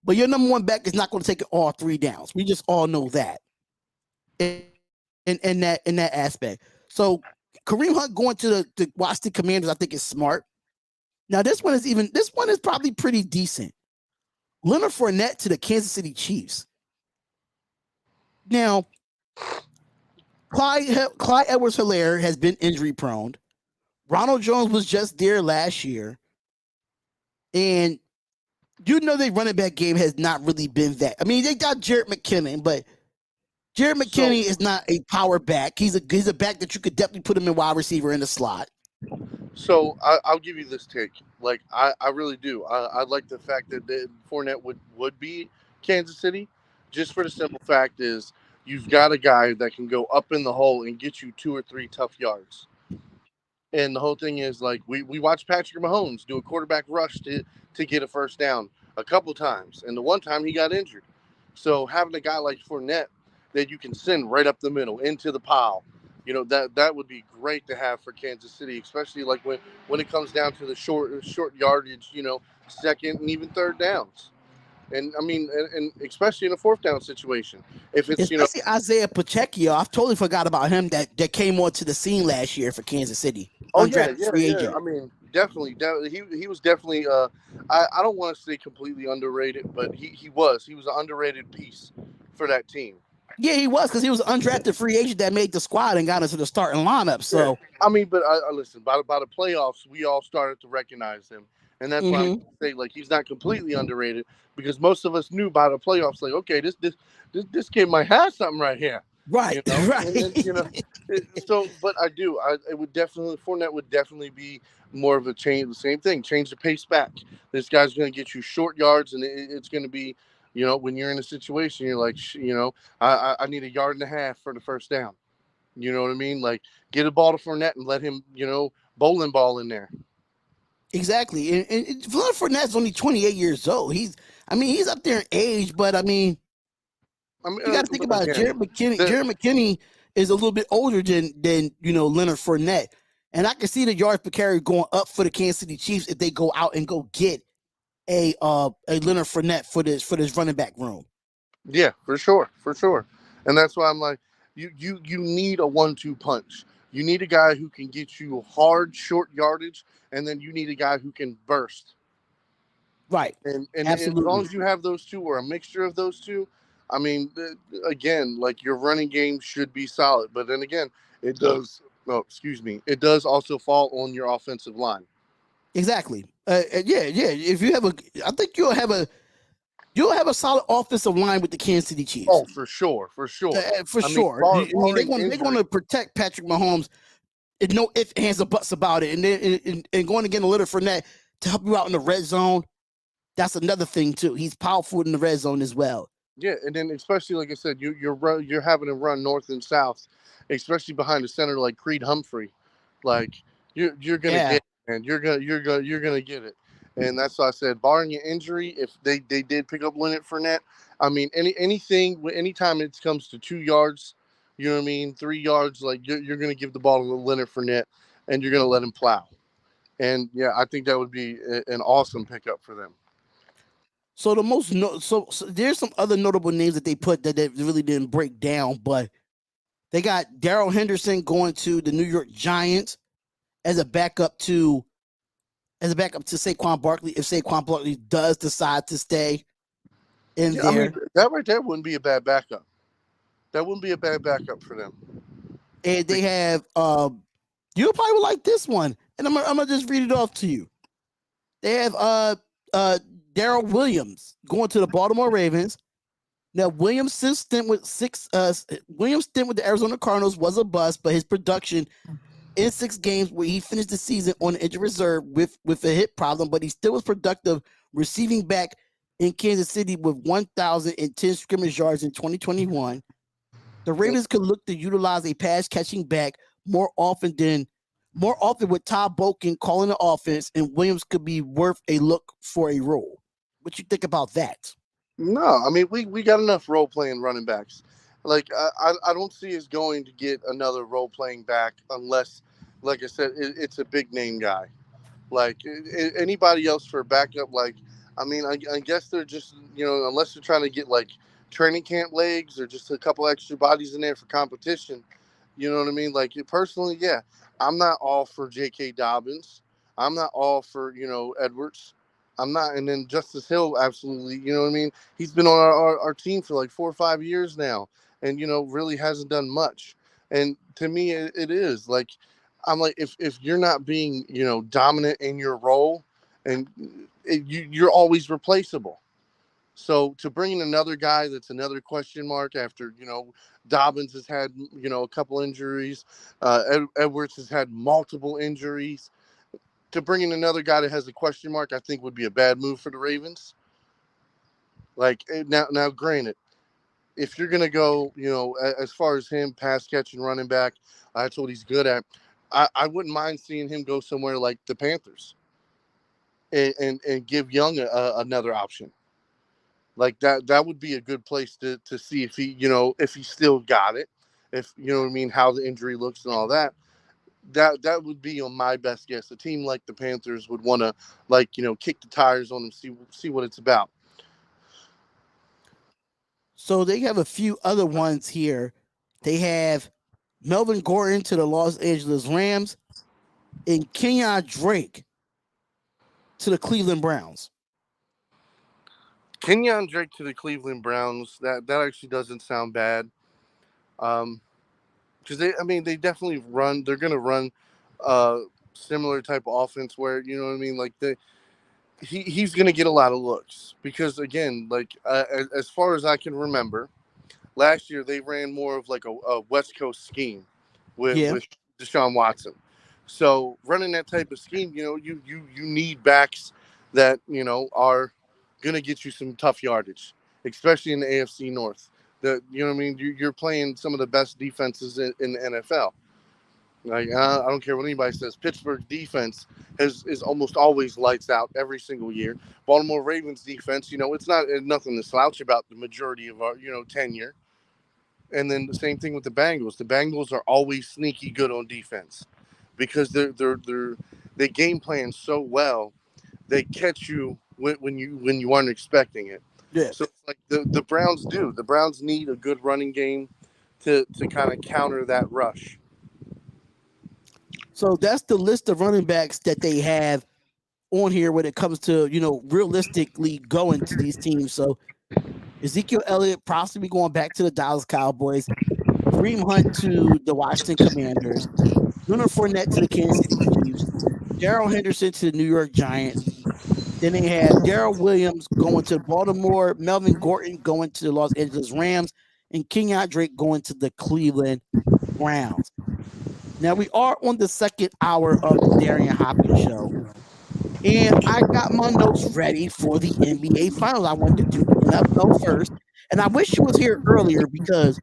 but your number one back is not going to take all 3 downs. We just all know that. In that aspect. So Kareem Hunt going to the Washington Commanders, I think is smart. Now this one is probably pretty decent. Leonard Fournette to the Kansas City Chiefs. Now, Clyde Edwards-Helaire has been injury prone. Ronald Jones was just there last year. And you know their running back game has not really been that. I mean, they got Jared McKinnon, but Jared McKinney is not a power back. He's a back that you could definitely put him in wide receiver in the slot. So I'll give you this take. Like I really do. I like the fact that Fournette would be Kansas City, just for the simple fact is you've got a guy that can go up in the hole and get you 2 or 3 tough yards. And the whole thing is like we watched Patrick Mahomes do a quarterback rush to get a first down a couple times, and the one time he got injured. So having a guy like Fournette that you can send right up the middle into the pile, you know, that would be great to have for Kansas City, especially like when it comes down to the short yardage, you know, second and even third downs. And I mean, and especially in a 4th down situation, if it's especially Isaiah Pacheco, I totally forgot about him that came onto the scene last year for Kansas City. Oh yeah. I mean, definitely, he was definitely. I don't want to say completely underrated, but he was an underrated piece for that team. Yeah, he was, because he was an undrafted free agent that made the squad and got into the starting lineup. So yeah. I mean, but I listen, by the playoffs, we all started to recognize him, and that's why I say like he's not completely underrated, because most of us knew by the playoffs, like, okay, this kid might have something right here, right? You know? Right. And then, you know, so but it would definitely, Fournette would definitely be more of a change. The same thing, change the pace back. This guy's going to get you short yards, and it's going to be. You know, when you're in a situation, you're like, you know, I need 1.5 yards for the first down. You know what I mean? Like, get a ball to Fournette and let him, you know, bowling ball in there. Exactly. And Fournette's only 28 years old. He's up there in age, but I mean, I mean, You got to think about it. again, Jared McKinney. the, Jared McKinney is a little bit older than Leonard Fournette, and I can see the yards per carry going up for the Kansas City Chiefs if they go out and go get a Leonard Fournette for this running back room. yeah, for sure, for sure, and that's why I'm like, you need a 1-2 punch. You need a guy who can get you hard, short yardage, and then you need a guy who can burst. Right. And as long Absolutely. as you have those two or a mixture of those two, I mean, again, like your running game should be solid. But then again, it does. Oh, excuse me. It does also fall on your offensive line. Exactly. Yeah. If you have I think you'll have a solid offensive line with the Kansas City Chiefs. Oh, for sure, for sure. For I mean, sure. I mean, barring they're injury, going to protect Patrick Mahomes. And no ifs, ands, or buts about it. And then and going to get a little Fournette to help you out in the red zone. That's another thing too. He's powerful in the red zone as well. yeah, and then especially like I said, you're having to run north and south, especially behind a center like Creed Humphrey, like you're gonna Yeah. get it, and you're gonna get it, and that's why I said barring your injury, if they did pick up Leonard Fournette, I mean anytime it comes to 2 yards, you know what I mean, 3 yards, like you're gonna give the ball to Leonard Fournette, and you're gonna let him plow, and yeah, I think that would be an awesome pickup for them. So so there's some other notable names that they put that they really didn't break down, but they got Darrell Henderson going to the New York Giants as a backup to Saquon Barkley if Saquon Barkley does decide to stay in Yeah, I mean there. that right there wouldn't be a bad backup. That wouldn't be a bad backup for them. And they have you probably would like this one, and I'm gonna just read it off to you. They have Darrell Williams going to the Baltimore Ravens. Now Williams' stint with the Arizona Cardinals was a bust, but his production in 6 games where he finished the season on injured reserve with a hip problem, but he still was productive receiving back in Kansas City with 1,010 scrimmage yards in 2021. The Ravens could look to utilize a pass catching back more often with Todd Boken calling the offense, and Williams could be worth a look for a role. What you think about that? No, I mean we got enough role playing running backs. Like I don't see us going to get another role playing back unless, like I said, it's a big name guy. Like anybody else for backup, like I mean, I guess they're just unless they're trying to get like training camp legs or just a couple extra bodies in there for competition. You know what I mean? Like personally, yeah, I'm not all for J.K. Dobbins. I'm not all for Edwards. I'm not, and then Justice Hill, absolutely. You know what I mean? He's been on our team for like 4 or 5 years now, and really hasn't done much. And to me, it is like I'm like if you're not being dominant in your role, and you're always replaceable. So to bring in another guy that's another question mark after Dobbins has had a couple injuries, Edwards has had multiple injuries. To bring in another guy that has a question mark, I think would be a bad move for the Ravens. Like now, granted, if you're gonna go, as far as him pass catching running back, that's what he's good at. I wouldn't mind seeing him go somewhere like the Panthers and give Young another option. Like that would be a good place to see if he still got it, if you know what I mean, how the injury looks and all that. That would be on my best guess. A team like the Panthers would want to kick the tires on him, see what it's about. So they have a few other ones here. They have Melvin Gordon to the Los Angeles Rams and Kenyon Drake to the Cleveland Browns. Kenyon Drake to the Cleveland Browns. That actually doesn't sound bad. Because they definitely run. They're gonna run similar type of offense where what I mean. Like he's gonna get a lot of looks because again, like as far as I can remember, last year they ran more of like a West Coast scheme Yeah. with Deshaun Watson. So running that type of scheme, you need backs that are gonna get you some tough yardage, especially in the AFC North. You're playing some of the best defenses in the NFL. Like I don't care what anybody says. Pittsburgh defense is almost always lights out every single year. Baltimore Ravens defense, it's not nothing to slouch about the majority of our tenure. And then the same thing with the Bengals. The Bengals are always sneaky good on defense because they game plan so well. They catch you when you aren't expecting it. Yeah. So it's like the Browns do. The Browns need a good running game to kind of counter that rush. So that's the list of running backs that they have on here when it comes to, realistically going to these teams. So Ezekiel Elliott possibly going back to the Dallas Cowboys, Kareem Hunt to the Washington Commanders, Leonard Fournette to the Kansas City Chiefs, Darrell Henderson to the New York Giants. Then they have Darrell Williams going to Baltimore, Melvin Gordon going to the Los Angeles Rams, and Kenyon Drake going to the Cleveland Browns. Now we are on the second hour of the Darion Hopkins show. And I got my notes ready for the NBA Finals. I wanted to do the NFL first. And I wish you was here earlier because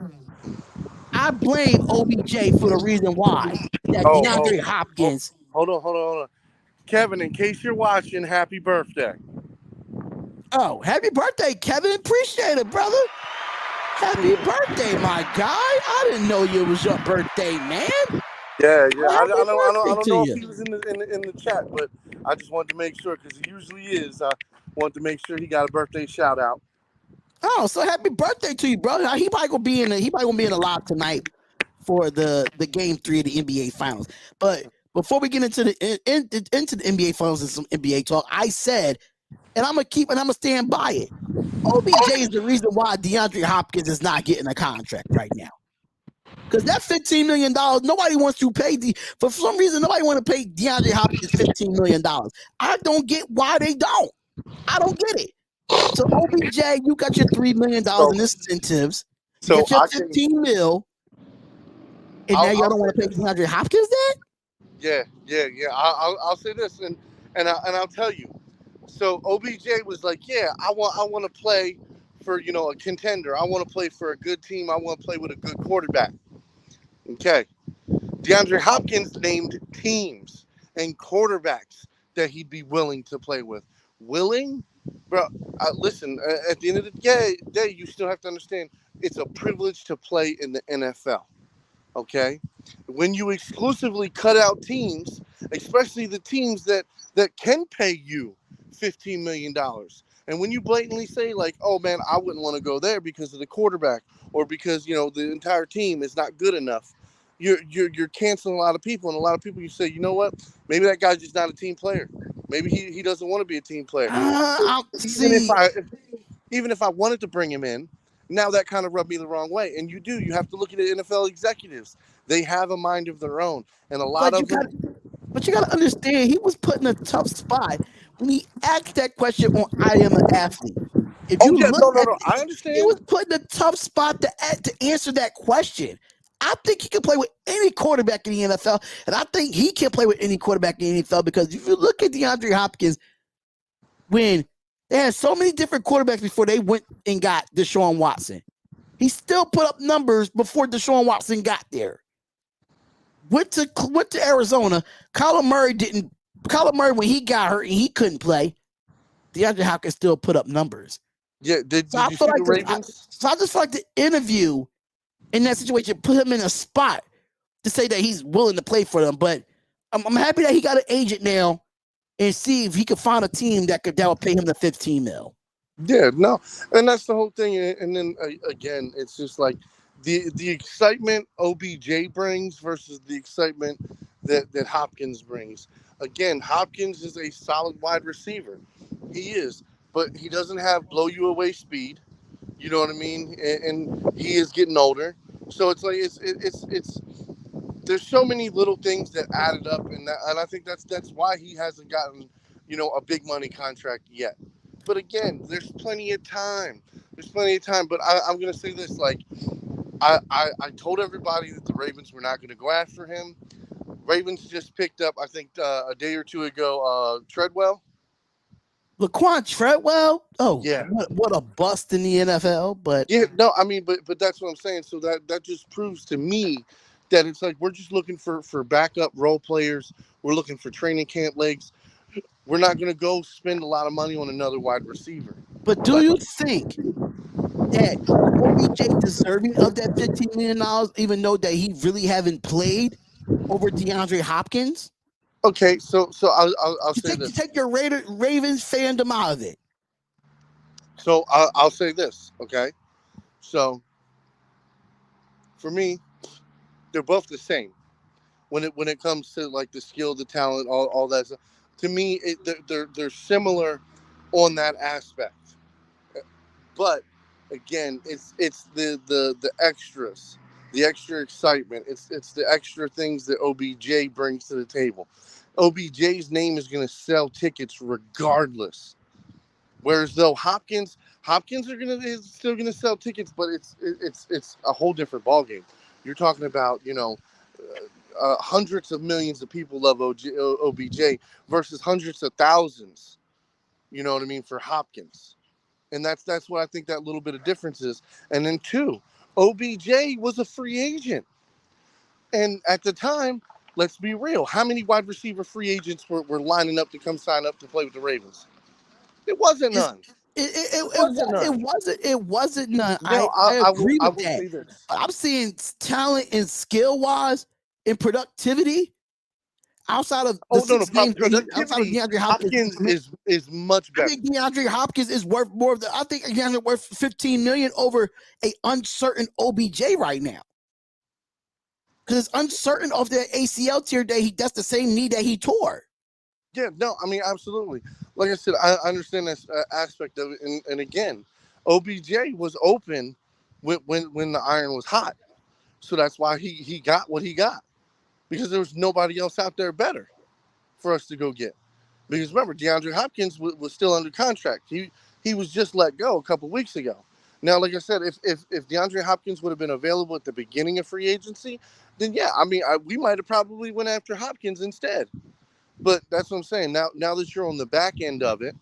I blame OBJ for the reason why that Oh, DeAndre oh, Hopkins. hold on. Kevin, in case you're watching, happy birthday. Oh, happy birthday, Kevin. Appreciate it, brother. Happy birthday, my guy. I didn't know it was your birthday, man. Yeah. Well, I happy don't birthday to know if you. he was in the chat, but I just wanted to make sure because he usually is. I wanted to make sure he got a birthday shout out. Oh, so happy birthday to you, brother. He probably gonna be in a lot tonight for the game 3 of the NBA Finals. But before we get into into the NBA Finals and some NBA talk, I said, and I'm gonna stand by it. OBJ is the reason why DeAndre Hopkins is not getting a contract right now. Because that $15 million, nobody wants to pay for some reason, nobody want to pay DeAndre Hopkins $15 million. I don't get why they don't. I don't get it. So OBJ, you got your $3 million So, in incentives. You so got your I can. 15 mil, and now y'all I'll don't want say to pay this. DeAndre Hopkins that? Yeah. I'll say this, and I'll tell you. So OBJ was like, yeah, I want to play for a contender. I want to play for a good team. I want to play with a good quarterback. Okay. DeAndre Hopkins named teams and quarterbacks that he'd be willing to play with. Willing, bro. Listen, at the end of the day, you still have to understand it's a privilege to play in the NFL. Okay, when you exclusively cut out teams, especially the teams that can pay you $15 million, and when you blatantly say like, "Oh man, I wouldn't want to go there because of the quarterback or because the entire team is not good enough," you're canceling a lot of people, and a lot of people you say, you know what, maybe that guy's just not a team player. Maybe he doesn't want to be a team player. I'll Even if see. I wanted to bring him in, now that kind of rubbed me the wrong way. And you have to look at the NFL executives. They have a mind of their own, and a lot But you of got, them. but you got to understand, he was put in a tough spot when he asked that question on "I Am an Athlete." If Oh you yeah, look no, at, I he understand. was put in a tough spot to answer that question. I think he can play with any quarterback in the NFL, and I think he can play with any quarterback in the NFL because if you look at DeAndre Hopkins, when they had so many different quarterbacks before they went and got Deshaun Watson, he still put up numbers before Deshaun Watson got there. Went to Arizona. Kyler Murray didn't. Kyler Murray, when he got hurt and he couldn't play, DeAndre Hopkins still put up numbers. Yeah, did So I you feel see the like Ravens? I just feel like the interview in that situation put him in a spot to say that he's willing to play for them. But I'm happy that he got an agent now and see if he could find a team that will pay him the 15 mil. Yeah, no, and that's the whole thing. And then again, it's just like the excitement OBJ brings versus the excitement that Hopkins brings. Again, Hopkins is a solid wide receiver. He is, but he doesn't have blow you away speed. You know what I mean? And he is getting older, so it's like it's there's so many little things that added up, and I think that's why he hasn't gotten a big money contract yet. But again, there's plenty of time. There's plenty of time. But I'm gonna say this: like I told everybody that the Ravens were not gonna go after him. Ravens just picked up, I think, a day or two ago, Treadwell. Laquan Treadwell, oh, Yeah. what a bust in the NFL. But Yeah, no, I mean, but that's what I'm saying. So that just proves to me that it's like we're just looking for backup role players. We're looking for training camp legs. We're not going to go spend a lot of money on another wide receiver. But do Like, you think that OBJ deserving of that $15 million, even though that he really haven't played over DeAndre Hopkins? okay, so I'll You say take, you this. take your Ravens fandom out of it. So I'll say this. Okay, so for me, they're both the same when it comes to like the skill, the talent, all that stuff. To me, they're similar on that aspect. But again, it's the extras, the extra excitement. It's the extra things that OBJ brings to the table. OBJ's name is going to sell tickets regardless. Whereas though Hopkins is still gonna sell tickets, but it's a whole different ballgame. You're talking about hundreds of millions of people love OBJ versus hundreds of thousands. You know what I mean for Hopkins, and that's what I think that little bit of difference is. And then two, OBJ was a free agent, and at the time, let's be real, how many wide receiver free agents were lining up to come sign up to play with the Ravens? It wasn't It's, none. it, It wasn't none. it wasn't none. Now I agree I with will that. say this. But I'm seeing talent and skill wise and productivity outside of the Oh no, no, 6 games that outside of productivity. DeAndre Hopkins. Hopkins is much I better. think DeAndre Hopkins is worth more of the. I think DeAndre worth 15 million over a uncertain OBJ right now. Because it's uncertain of the ACL tear that that's the same knee that he tore. Yeah, no, I mean absolutely. Like I said, I understand this aspect of it, and again, OBJ was open when the iron was hot, so that's why he got what he got because there was nobody else out there better for us to go get. Because remember, DeAndre Hopkins was still under contract. He was just let go a couple weeks ago. Now, like I said, if DeAndre Hopkins would have been available at the beginning of free agency, then yeah, I mean, we might have probably went after Hopkins instead. But that's what I'm saying. Now that you're on the back end of it,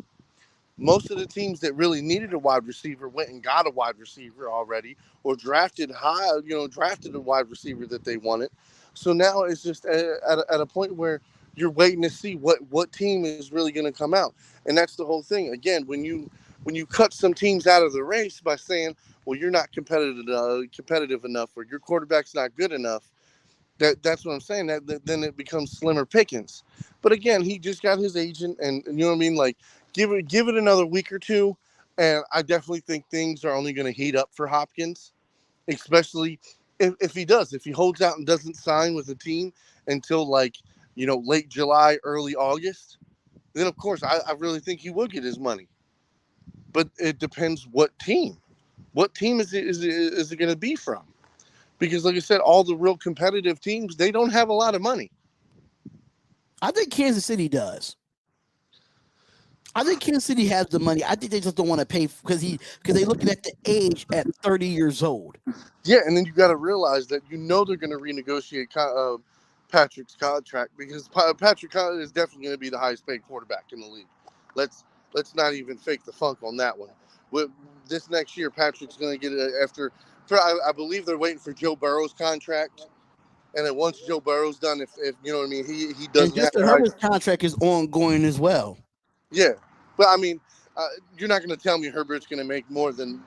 most of the teams that really needed a wide receiver went and got a wide receiver already, or drafted high, drafted a wide receiver that they wanted. So now it's just at a point where you're waiting to see what team is really going to come out, and that's the whole thing. Again, when you cut some teams out of the race by saying, well, you're not competitive enough, or your quarterback's not good enough, that's what I'm saying. That then it becomes slimmer pickings. But again, he just got his agent, and you know what I mean. Like, give it another week or two, and I definitely think things are only going to heat up for Hopkins, especially if he holds out and doesn't sign with the team until like late July, early August. Then of course I really think he will get his money. But it depends what team. What team is it going to be from? Because like I said, all the real competitive teams, they don't have a lot of money. I think Kansas City does. I think Kansas City has the money. I think they just don't want to pay because they're looking at the age at 30 years old. Yeah, and then you got to realize that they're going to renegotiate Patrick's contract because Patrick is definitely going to be the highest paid quarterback in the league. Let's not even fake the funk on that one. With this next year, Patrick's going to get it after. I believe they're waiting for Joe Burrow's contract. And then once Joe Burrow's done, if you know what I mean, he And doesn't have Justin Herbert's contract is ongoing as well. Yeah, but I mean, you're not going to tell me Herbert's going to make more than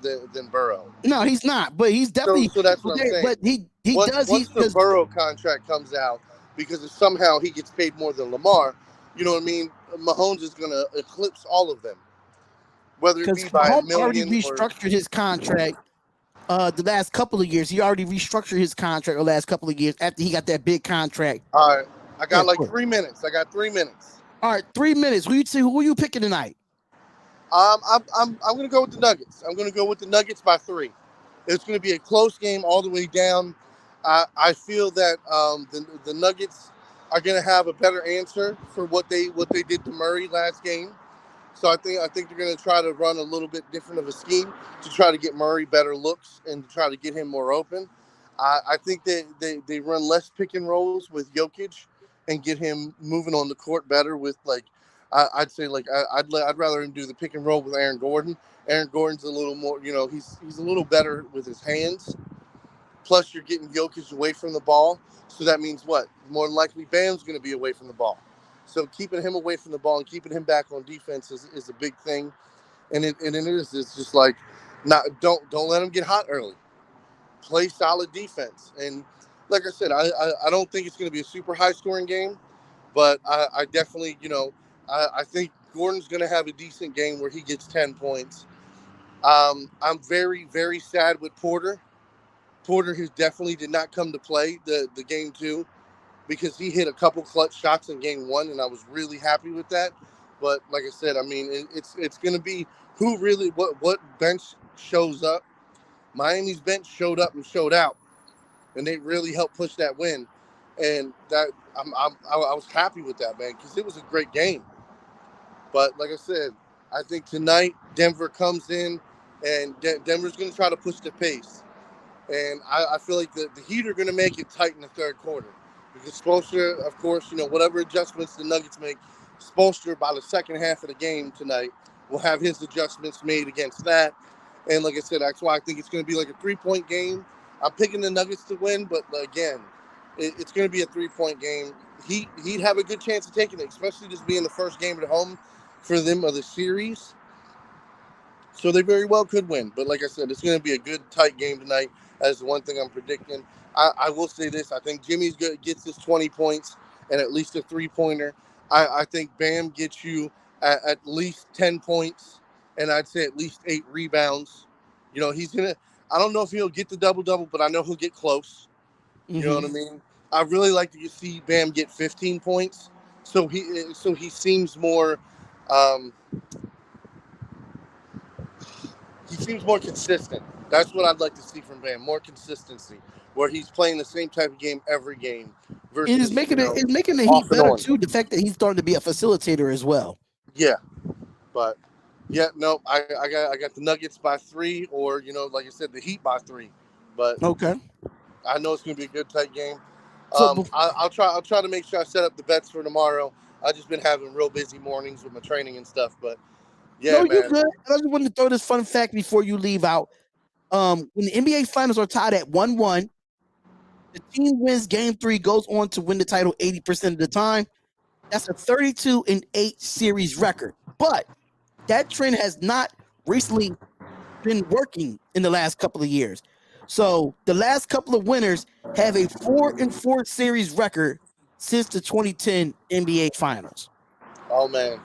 Burrow. No, he's not. But he's definitely. So that's what I'm saying. But he does. Once the Burrow contract comes out, because if somehow he gets paid more than Lamar, you know what I mean. Mahomes is going to eclipse all of them, whether it because be by a Mahomes already million or. restructured his contract. The last couple of years, he already restructured his contract. The last couple of years after he got that big contract. All right, I got 3 minutes. I got 3 minutes. All right, 3 minutes. Who are you picking tonight? I'm going to go with the Nuggets. I'm going to go with the Nuggets by 3. It's going to be a close game all the way down. I feel that the Nuggets are going to have a better answer for what they did to Murray last game. So I think they're going to try to run a little bit different of a scheme to try to get Murray better looks and to try to get him more open. I think they run less pick and rolls with Jokic and get him moving on the court better with I'd say I'd rather him do the pick and roll with Aaron Gordon. Aaron Gordon's a little more, he's a little better with his hands. Plus, you're getting Jokic away from the ball. So that means what? More than likely, Bam's going to be away from the ball. So keeping him away from the ball and keeping him back on defense is a big thing. And it is. It's just like, don't let him get hot early. Play solid defense. And like I said, I don't think it's going to be a super high scoring game, but I definitely, I think Gordon's going to have a decent game where he gets 10 points. I'm very, very sad with Porter. Porter, who definitely did not come to play the game two, because he hit a couple clutch shots in game one, and I was really happy with that. But like I said, I mean, it's going to be who really, what bench shows up. Miami's bench showed up and showed out, and they really helped push that win. And that I was happy with that, man, because it was a great game. But like I said, I think tonight Denver comes in, and Denver's going to try to push the pace. And I feel like the Heat are going to make it tight in the third quarter. Because Spoelstra, of course, whatever adjustments the Nuggets make, Spoelstra, by the second half of the game tonight, will have his adjustments made against that. And like I said, that's why I think it's going to be like a 3-point game. I'm picking the Nuggets to win, but again, it's going to be a 3-point game. He'd have a good chance of taking it, especially this being the first game at home for them of the series. So they very well could win. But like I said, it's going to be a good, tight game tonight. That's the one thing I'm predicting. I will say this. I think Jimmy's gets his 20 points and at least a three-pointer. I think Bam gets you at least 10 points, and I'd say at least 8 rebounds. He's going to – I don't know if he'll get the double-double, but I know he'll get close. You know what I mean? I really like to see Bam get 15 points. So he seems more he seems more consistent. That's what I'd like to see from Bam, more consistency, where he's playing the same type of game every game. Versus, It's making the off Heat and better on. too. The fact that he's starting to be a facilitator as well. Yeah, but no, I got the Nuggets by 3, or like I said, the Heat by 3. But Okay. I know it's going to be a good tight game. So I'll try to make sure I set up the bets for tomorrow. I've just been having real busy mornings with my training and stuff, but yeah, no, you man. good. I just wanted to throw this fun fact before you leave out. When the NBA Finals are tied at 1-1, the team wins Game 3, goes on to win the title 80% of the time. That's a 32-8 series record. But that trend has not recently been working in the last couple of years. So the last couple of winners have a 4-4 series record since the 2010 NBA Finals. Oh man,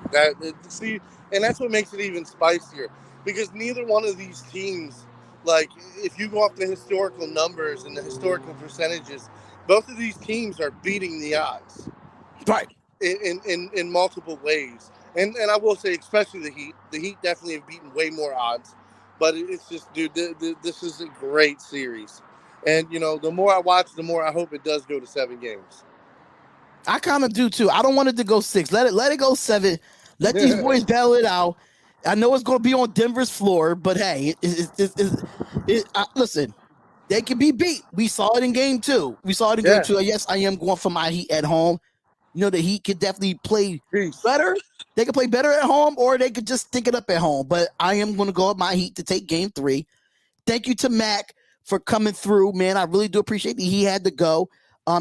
see, and that's what makes it even spicier, because neither one of these teams, like if you go off the historical numbers and the historical percentages, both of these teams are beating the odds, right? In multiple ways. And I will say, especially the Heat. The Heat definitely have beaten way more odds, but it's just, dude, this is a great series, and the more I watch, the more I hope it does go to 7 games. I kind of do too. I don't want it to go 6. Let it go 7. Let these boys battle it out. I know it's going to be on Denver's floor, but hey, listen, they can be beat. We saw it in game 2. Game 2. Yes, I am going for my Heat at home. The Heat could definitely play better. They could play better at home, or they could just stick it up at home. But I am going to go with my Heat to take game 3. Thank you to Mac for coming through, man. I really do appreciate that he had to go.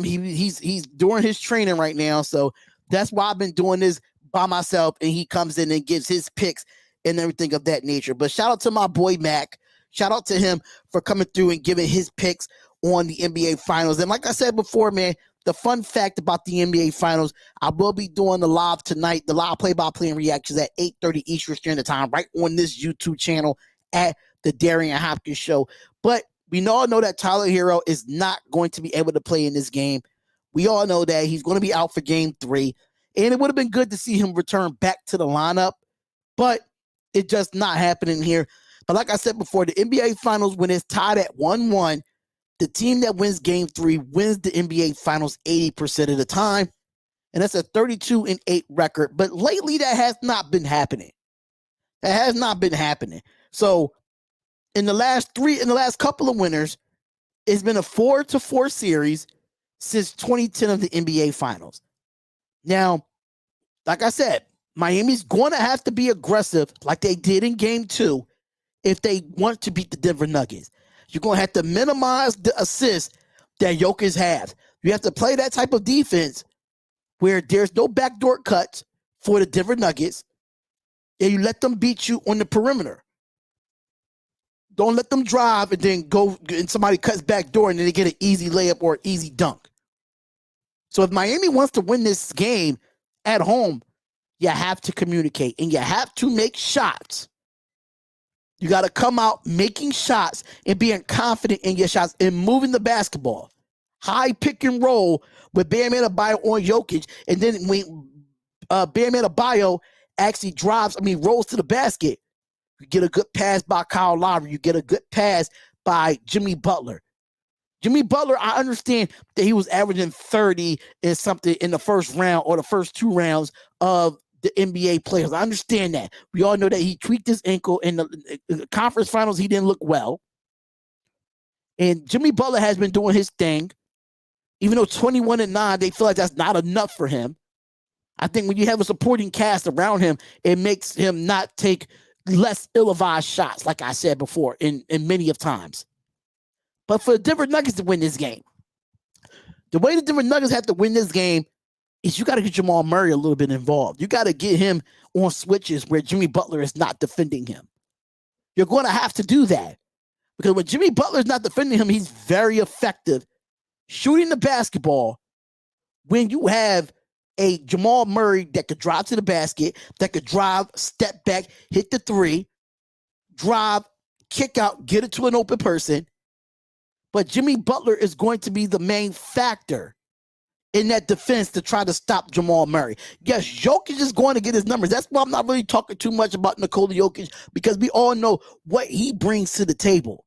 He's doing his training right now, so that's why I've been doing this by myself. And he comes in and gives his picks and everything of that nature. But shout out to my boy Mac. Shout out to him for coming through and giving his picks on the NBA Finals. And like I said before, man, the fun fact about the NBA Finals, I will be doing the live tonight, the live play-by-play and reactions at 8:30 Eastern Standard Time, right on this YouTube channel at the Darion Hopkins Show. But we all know that Tyler Hero is not going to be able to play in this game. We all know that he's going to be out for game 3. And it would have been good to see him return back to the lineup, but it's just not happening here. But like I said before, the NBA Finals, when it's tied at 1-1, the team that wins game 3 wins the NBA Finals 80% of the time. And that's a 32-8 record. But lately, that has not been happening. So in the last couple of winners, it's been a 4-4 series since 2010 of the NBA Finals. Now, like I said, Miami's going to have to be aggressive like they did in game 2 if they want to beat the Denver Nuggets. you're going to have to minimize the assists that Jokic has. You have to play that type of defense where there's no backdoor cuts for the Denver Nuggets, and you let them beat you on the perimeter. Don't let them drive and then go and somebody cuts back door and then they get an easy layup or an easy dunk. So if Miami wants to win this game at home, you have to communicate and you have to make shots. You got to come out making shots and being confident in your shots and moving the basketball. High pick and roll with Bam Adebayo on Jokic, and then when Bam Adebayo actually rolls to the basket, you get a good pass by Kyle Lowry. You get a good pass by Jimmy Butler. Jimmy Butler, I understand that he was averaging 30 and something in the first round or the first 2 rounds of the NBA players. I understand that. We all know that he tweaked his ankle in the conference finals. He didn't look well. And Jimmy Butler has been doing his thing. Even though 21-9, they feel like that's not enough for him. I think when you have a supporting cast around him, it makes him not take less ill-advised shots, like I said before, in many of times. But for the Denver Nuggets to win this game, the way the Denver Nuggets have to win this game is you got to get Jamal Murray a little bit involved. You got to get him on switches where Jimmy Butler is not defending him. You're going to have to do that because when Jimmy Butler is not defending him, he's very effective shooting the basketball when you have a Jamal Murray that could drive to the basket, that could drive, step back, hit the 3, drive, kick out, get it to an open person. But Jimmy Butler is going to be the main factor in that defense to try to stop Jamal Murray. Yes, Jokic is going to get his numbers. That's why I'm not really talking too much about Nikola Jokic, because we all know what he brings to the table.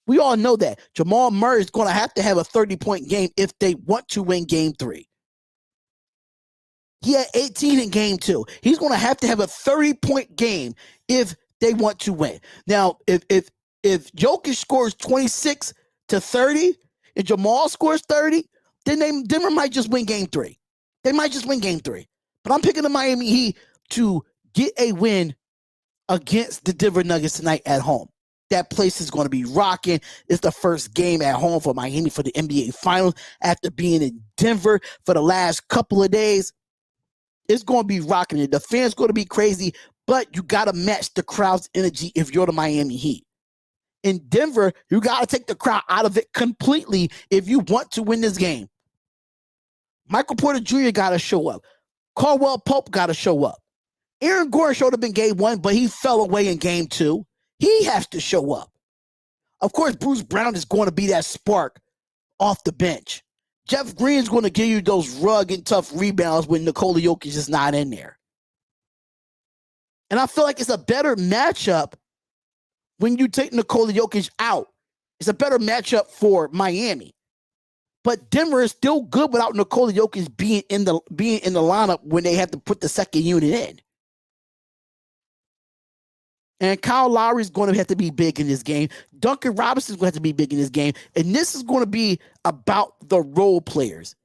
We all know that Jamal Murray is going to have a 30-point game if they want to win game 3. He had 18 in game 2. He's going to have a 30-point game if they want to win. Now, if Jokic scores 26 to 30 and Jamal scores 30, then Denver might just win game 3. They might just win game 3. But I'm picking the Miami Heat to get a win against the Denver Nuggets tonight at home. That place is going to be rocking. It's the first game at home for Miami for the NBA Finals after being in Denver for the last couple of days. It's going to be rocking. The fans going to be crazy, but you got to match the crowd's energy if you're the Miami Heat. In Denver, you got to take the crowd out of it completely if you want to win this game. Michael Porter Jr. got to show up. Caldwell Pope got to show up. Aaron Gordon showed up in game 1, but he fell away in game 2. He has to show up. Of course, Bruce Brown is going to be that spark off the bench. Jeff Green is going to give you those rugged, tough rebounds when Nikola Jokic is not in there. And I feel like it's a better matchup when you take Nikola Jokic out. It's a better matchup for Miami. But Denver is still good without Nikola Jokic being in the lineup when they have to put the second unit in. And Kyle Lowry is going to have to be big in this game. Duncan Robinson is going to have to be big in this game. And this is going to be about the role players.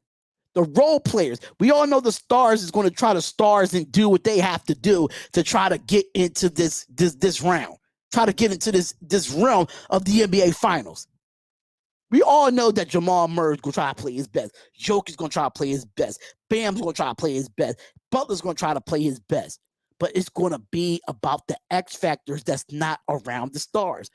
The role players. We all know the stars is going to try to stars and do what they have to do to try to get into this round. Try to get into this realm of the NBA Finals. We all know that Jamal Murray is going to try to play his best. Jokic is going to try to play his best. Bam's going to try to play his best. Butler's going to try to play his best. But it's going to be about the X factors that's not around the stars.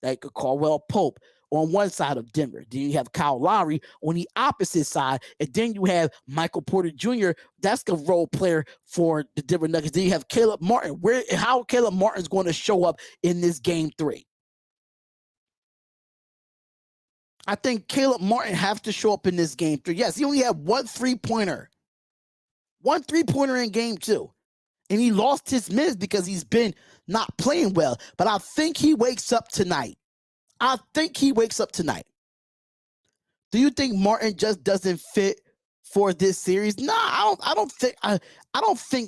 Like Caldwell Pope on one side of Denver. Then you have Kyle Lowry on the opposite side. And then you have Michael Porter Jr. That's the role player for the Denver Nuggets. Then you have Caleb Martin. How Caleb Martin's going to show up in this game 3? I think Caleb Martin have to show up in this game 3. Yes, he only had 1 3-pointer. 1 3-pointer in game 2. And he lost his minutes because he's been not playing well. But I think he wakes up tonight. Do you think Martin just doesn't fit for this series? Nah, I don't think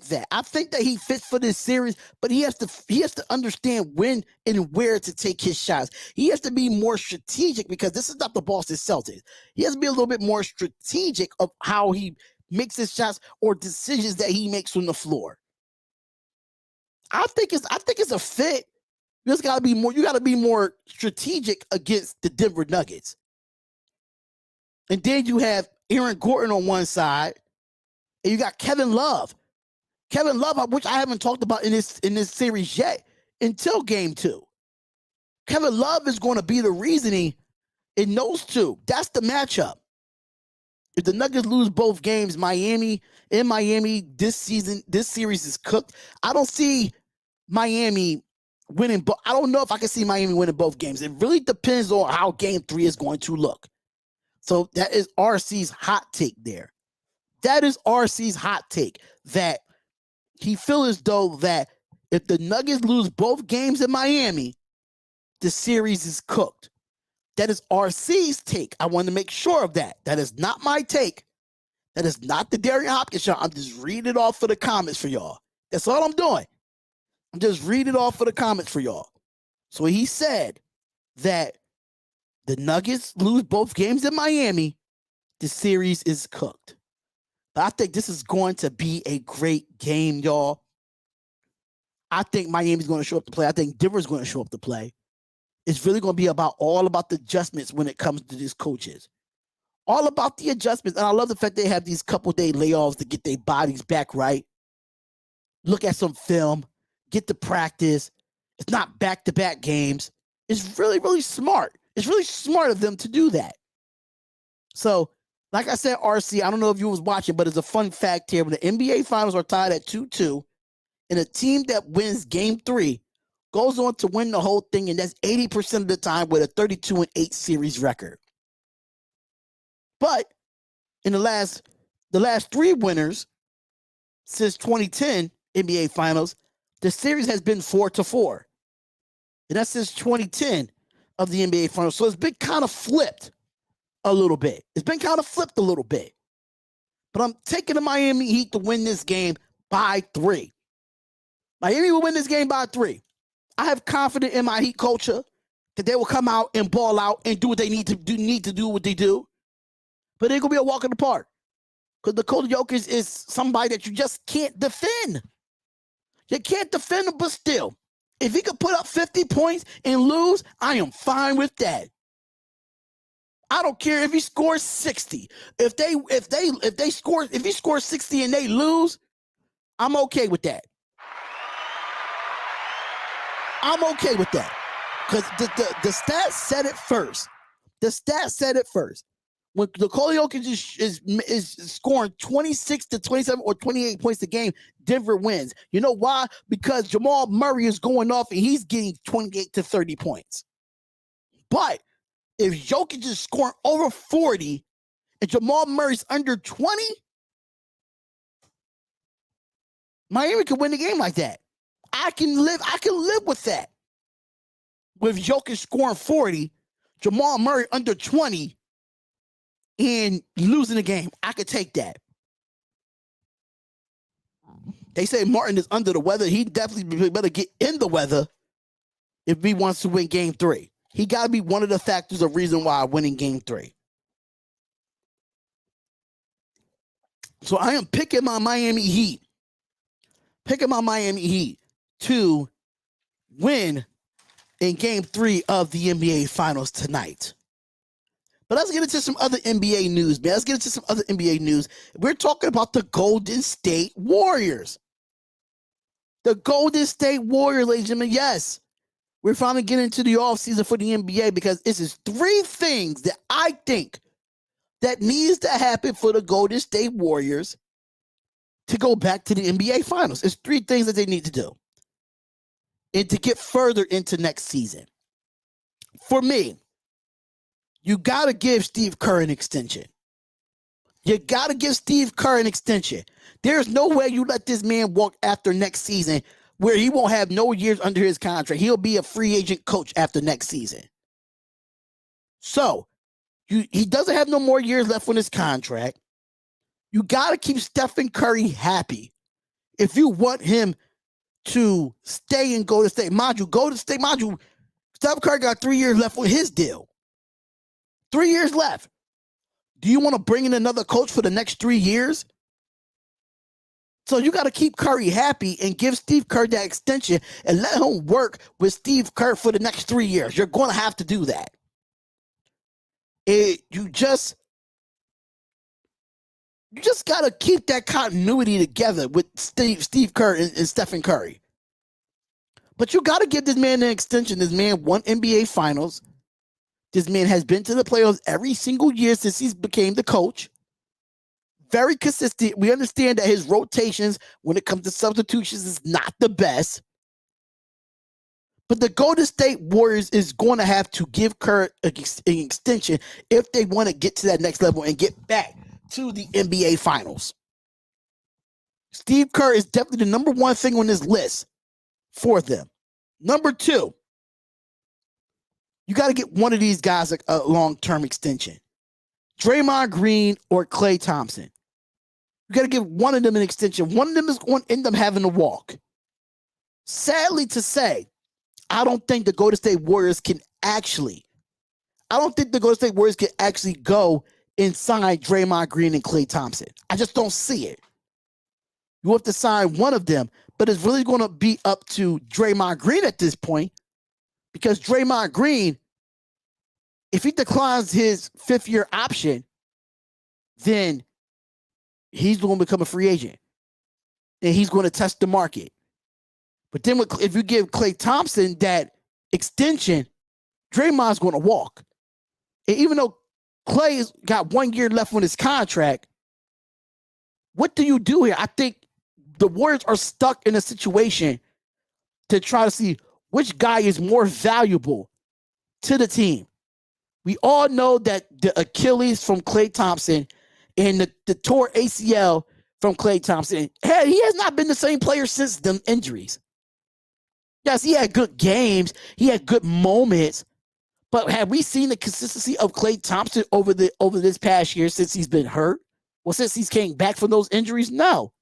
that. I think that he fits for this series, but he has to understand when and where to take his shots. He has to be more strategic because this is not the Boston Celtics. He has to be a little bit more strategic of how he makes his shots or decisions that he makes on the floor. I think it's a fit. You just gotta be more. You gotta be more strategic against the Denver Nuggets. And then you have Aaron Gordon on one side, and you got Kevin Love. Kevin Love, which I haven't talked about in this series yet until game 2. Kevin Love is going to be the reasoning in those two. That's the matchup. If the Nuggets lose both games, Miami this series is cooked. I don't see Miami winning, but I don't know if I can see Miami winning both games. It really depends on how game 3 is going to look. So that is RC's hot take there. That is RC's hot take, that he feels as though that if the Nuggets lose both games in Miami, the series is cooked. That is RC's take. I want to make sure of that. That is not my take. That is not the Darion Hopkins show. I'm just reading it off for the comments for y'all. That's all I'm doing. I'm just reading it off for the comments for y'all. So he said that the Nuggets lose both games in Miami, the series is cooked. But I think this is going to be a great game, y'all. I think Miami's going to show up to play. I think Denver's going to show up to play. It's really going to be all about the adjustments when it comes to these coaches. All about the adjustments. And I love the fact they have these couple-day layoffs to get their bodies back right. Look at some film. Get to practice. It's not back-to-back games. It's really, really smart. It's really smart of them to do that. So, like I said, RC, I don't know if you was watching, but it's a fun fact here. When the NBA Finals are tied at 2-2, and a team that wins Game 3 goes on to win the whole thing, and that's 80% of the time with a 32-8 series record. But in the last 3 winners since 2010 NBA Finals, the series has been 4-4. And that's since 2010 of the NBA Finals. So it's been kind of flipped a little bit. But I'm taking the Miami Heat to win this game by 3. Miami will win this game by 3. I have confidence in my Heat culture that they will come out and ball out and do what they need to do what they do. But it's going to be a walk in the park. Because Nikola Jokic is somebody that you just can't defend. You can't defend him, but still, if he could put up 50 points and lose, I am fine with that. I don't care if he scores 60. If he scores 60 and they lose, I'm okay with that. I'm okay with that. Because the stats said it first. When Nikola Jokic is scoring 26 to 27 or 28 points a game, Denver wins. You know why? Because Jamal Murray is going off and he's getting 28 to 30 points. But if Jokic is scoring over 40 and Jamal Murray's under 20, Miami can win the game like that. I can live with that. With Jokic scoring 40, Jamal Murray under 20, and losing the game, I could take that. They say Martin is under the weather. He definitely better get in the weather if he wants to win Game 3. He got to be one of the factors of reason why winning Game 3. So I am picking my Miami Heat. To win in Game 3 of the NBA Finals tonight. But let's get into some other NBA news, man. We're talking about the Golden State Warriors. The Golden State Warriors, ladies and gentlemen, yes. We're finally getting into the offseason for the NBA because this is 3 things that I think that needs to happen for the Golden State Warriors to go back to the NBA Finals. It's 3 things that they need to do and to get further into next season. For me, you got to give Steve Kerr an extension. There's no way you let this man walk after next season where he won't have no years under his contract. He'll be a free agent coach after next season. So, he doesn't have no more years left on his contract. You got to keep Stephen Curry happy if you want him to stay in Golden State. Mind you, Stephen Curry got 3 years left on his deal. 3 years left. Do you want to bring in another coach for the next 3 years? So you got to keep Curry happy and give Steve Kerr that extension and let him work with Steve Kerr for the next 3 years. You're going to have to do that. You just got to keep that continuity together with Steve Kerr and Stephen Curry. But you got to give this man an extension. This man won NBA Finals. This man has been to the playoffs every single year since he became the coach. Very consistent. We understand that his rotations when it comes to substitutions is not the best. But the Golden State Warriors is going to have to give Kerr an extension if they want to get to that next level and get back to the NBA Finals. Steve Kerr is definitely the number one thing on this list for them. Number two, you got to get one of these guys a long-term extension. Draymond Green or Klay Thompson. You got to give one of them an extension. One of them is going to end up having to walk. Sadly to say, I don't think the Golden State Warriors can actually go and sign Draymond Green and Klay Thompson. I just don't see it. You have to sign one of them, but it's really going to be up to Draymond Green at this point because Draymond Green, if he declines his fifth-year option, then he's going to become a free agent, and he's going to test the market. But then if you give Klay Thompson that extension, Draymond's going to walk. And even though Klay's got 1 year left on his contract, what do you do here? I think the Warriors are stuck in a situation to try to see which guy is more valuable to the team. We all know that the Achilles from Klay Thompson and the torn ACL from Klay Thompson, he has not been the same player since them injuries. Yes, he had good games. He had good moments. But have we seen the consistency of Klay Thompson over this past year since he's been hurt? Well, since he's came back from those injuries? No.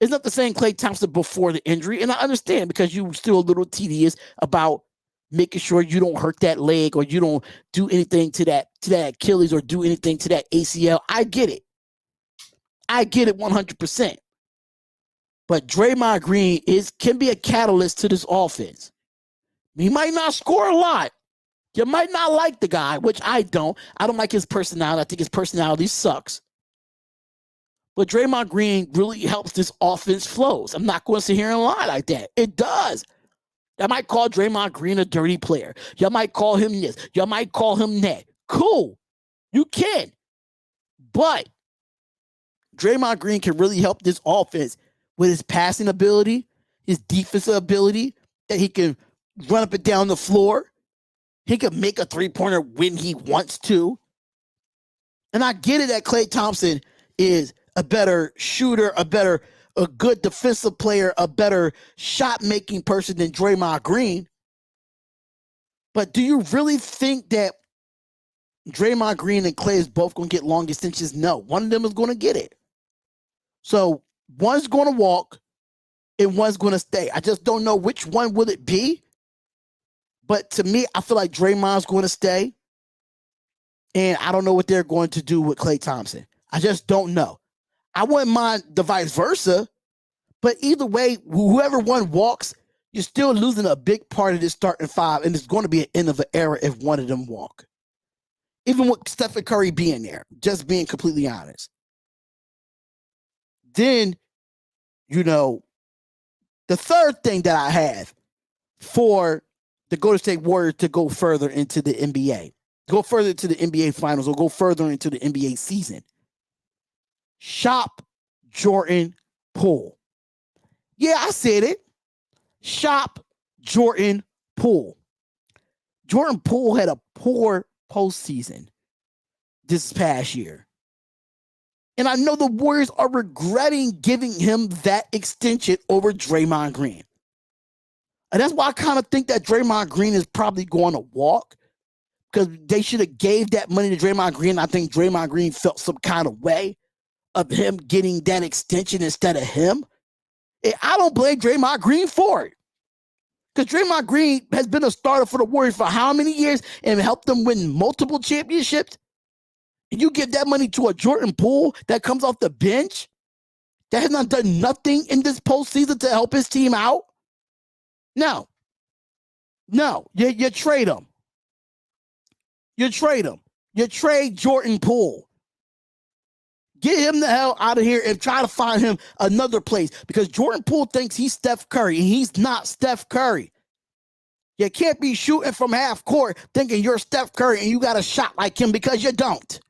It's not the same Klay Thompson before the injury. And I understand because you're still a little tedious about making sure you don't hurt that leg or you don't do anything to that Achilles or do anything to that ACL. I get it. I get it 100%. But Draymond Green can be a catalyst to this offense. He might not score a lot. You might not like the guy, which I don't. I don't like his personality. I think his personality sucks. But Draymond Green really helps this offense flows. I'm not going to sit here and lie like that. It does. I might call Draymond Green a dirty player. You might call him this. You might call him that. Cool. You can. But Draymond Green can really help this offense with his passing ability, his defensive ability, that he can run up and down the floor. He can make a three-pointer when he wants to. And I get it that Klay Thompson is a better shooter, a good defensive player, a better shot-making person than Draymond Green. But do you really think that Draymond Green and Klay is both going to get long extensions? No. One of them is going to get it. So one's going to walk and one's going to stay. I just don't know which one will it be. But to me, I feel like Draymond's going to stay. And I don't know what they're going to do with Klay Thompson. I just don't know. I wouldn't mind the vice versa. But either way, whoever one walks, you're still losing a big part of this starting five. And it's going to be an end of an era if one of them walk. Even with Stephen Curry being there. Just being completely honest. Then, the third thing that I have for the Golden State Warriors to go further into the NBA, go further into the NBA Finals, or go further into the NBA season. Shop Jordan Poole. Yeah, I said it. Shop Jordan Poole. Jordan Poole had a poor postseason this past year. And I know the Warriors are regretting giving him that extension over Draymond Green. And that's why I kind of think that Draymond Green is probably going to walk, because they should have gave that money to Draymond Green. I think Draymond Green felt some kind of way of him getting that extension instead of him. And I don't blame Draymond Green for it, because Draymond Green has been a starter for the Warriors for how many years and helped them win multiple championships? And you give that money to a Jordan Poole that comes off the bench that has not done nothing in this postseason to help his team out? No. You trade him. You trade Jordan Poole. Get him the hell out of here and try to find him another place, because Jordan Poole thinks he's Steph Curry, and he's not Steph Curry. You can't be shooting from half court thinking you're Steph Curry and you got a shot like him, because you don't.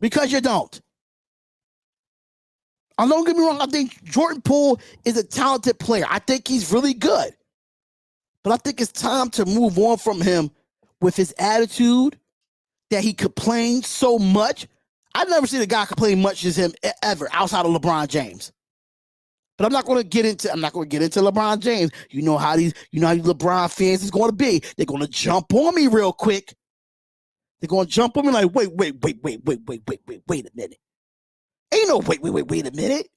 Don't get me wrong, I think Jordan Poole is a talented player. I think he's really good. But I think it's time to move on from him with his attitude, that he complains so much. I've never seen a guy complain much as him ever outside of LeBron James. But I'm not going to get into LeBron James. You know how these LeBron fans is going to be. They're going to jump on me real quick. They're going to jump on me like, wait a minute. Ain't no wait a minute.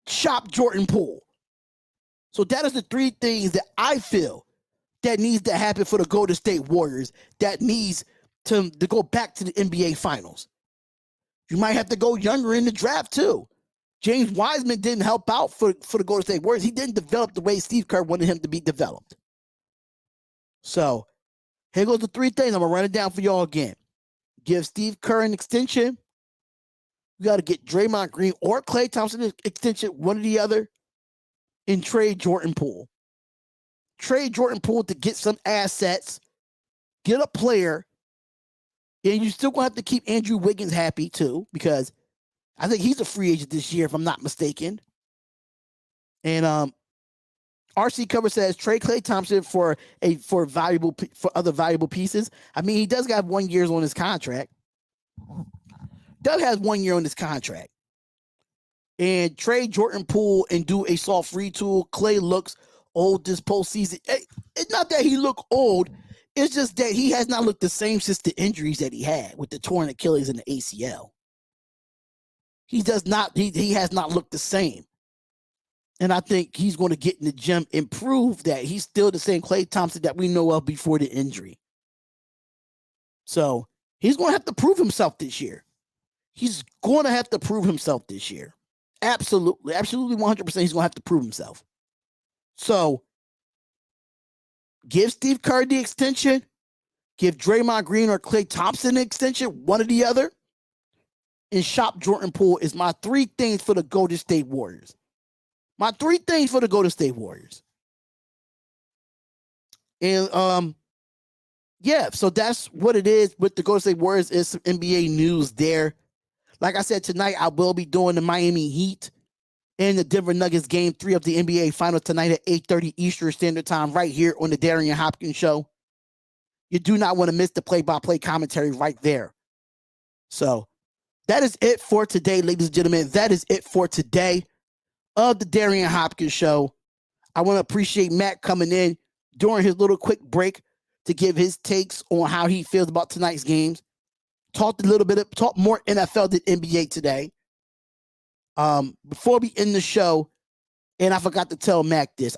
Shop Jordan Poole. So that is the three things that I feel that needs to happen for the Golden State Warriors, that needs to go back to the NBA Finals. You might have to go younger in the draft too. James Wiseman didn't help out for the Golden State Warriors. He didn't develop the way Steve Kerr wanted him to be developed. So here goes the three things. I'm going to run it down for y'all again. Give Steve Kerr an extension. You got to get Draymond Green or Klay Thompson an extension, one or the other, and trade Jordan Poole. Trade Jordan Poole to get some assets, get a player, and you're still going to have to keep Andrew Wiggins happy too, because I think he's a free agent this year, if I'm not mistaken. And RC Cover says trade Klay Thompson for other valuable pieces. I mean, he does have 1 year on his contract. Doug has 1 year on his contract. And trade Jordan Poole and do a soft retool. Klay looks old this postseason. It's not that he look old. It's just that he has not looked the same since the injuries that he had with the torn Achilles and the ACL. He has not looked the same. And I think he's going to get in the gym and prove that he's still the same Klay Thompson that we know of before the injury. So he's going to have to prove himself this year. He's going to have to prove himself this year. Absolutely. Absolutely 100% he's going to have to prove himself. So give Steve Kerr the extension. Give Draymond Green or Klay Thompson an extension, one or the other. And shop Jordan Poole is my three things for the Golden State Warriors. And yeah, so that's what it is with the Golden State Warriors. Is some NBA news there. Like I said, tonight I will be doing the Miami Heat and the Denver Nuggets game 3 of the NBA Finals tonight at 8:30 Eastern Standard Time right here on the Darion Hopkins Show. You do not want to miss the play-by-play commentary right there. So that is it for today, ladies and gentlemen. That is it for today of the Darion Hopkins Show. I want to appreciate Matt coming in during his little quick break to give his takes on how he feels about tonight's games. Talked more NFL than NBA today. Before we end the show, and I forgot to tell Mac this.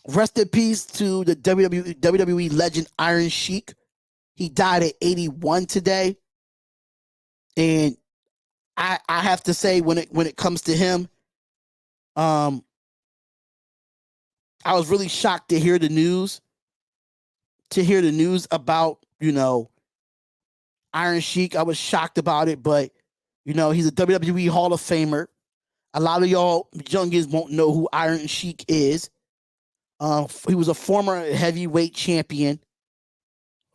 Rest in peace to the WWE legend Iron Sheik. He died at 81 today. And I have to say, when it comes to him, I was really shocked to hear the news. About, Iron Sheik. I was shocked about it, but he's a WWE Hall of Famer. A lot of y'all youngins won't know who Iron Sheik is. He was a former heavyweight champion,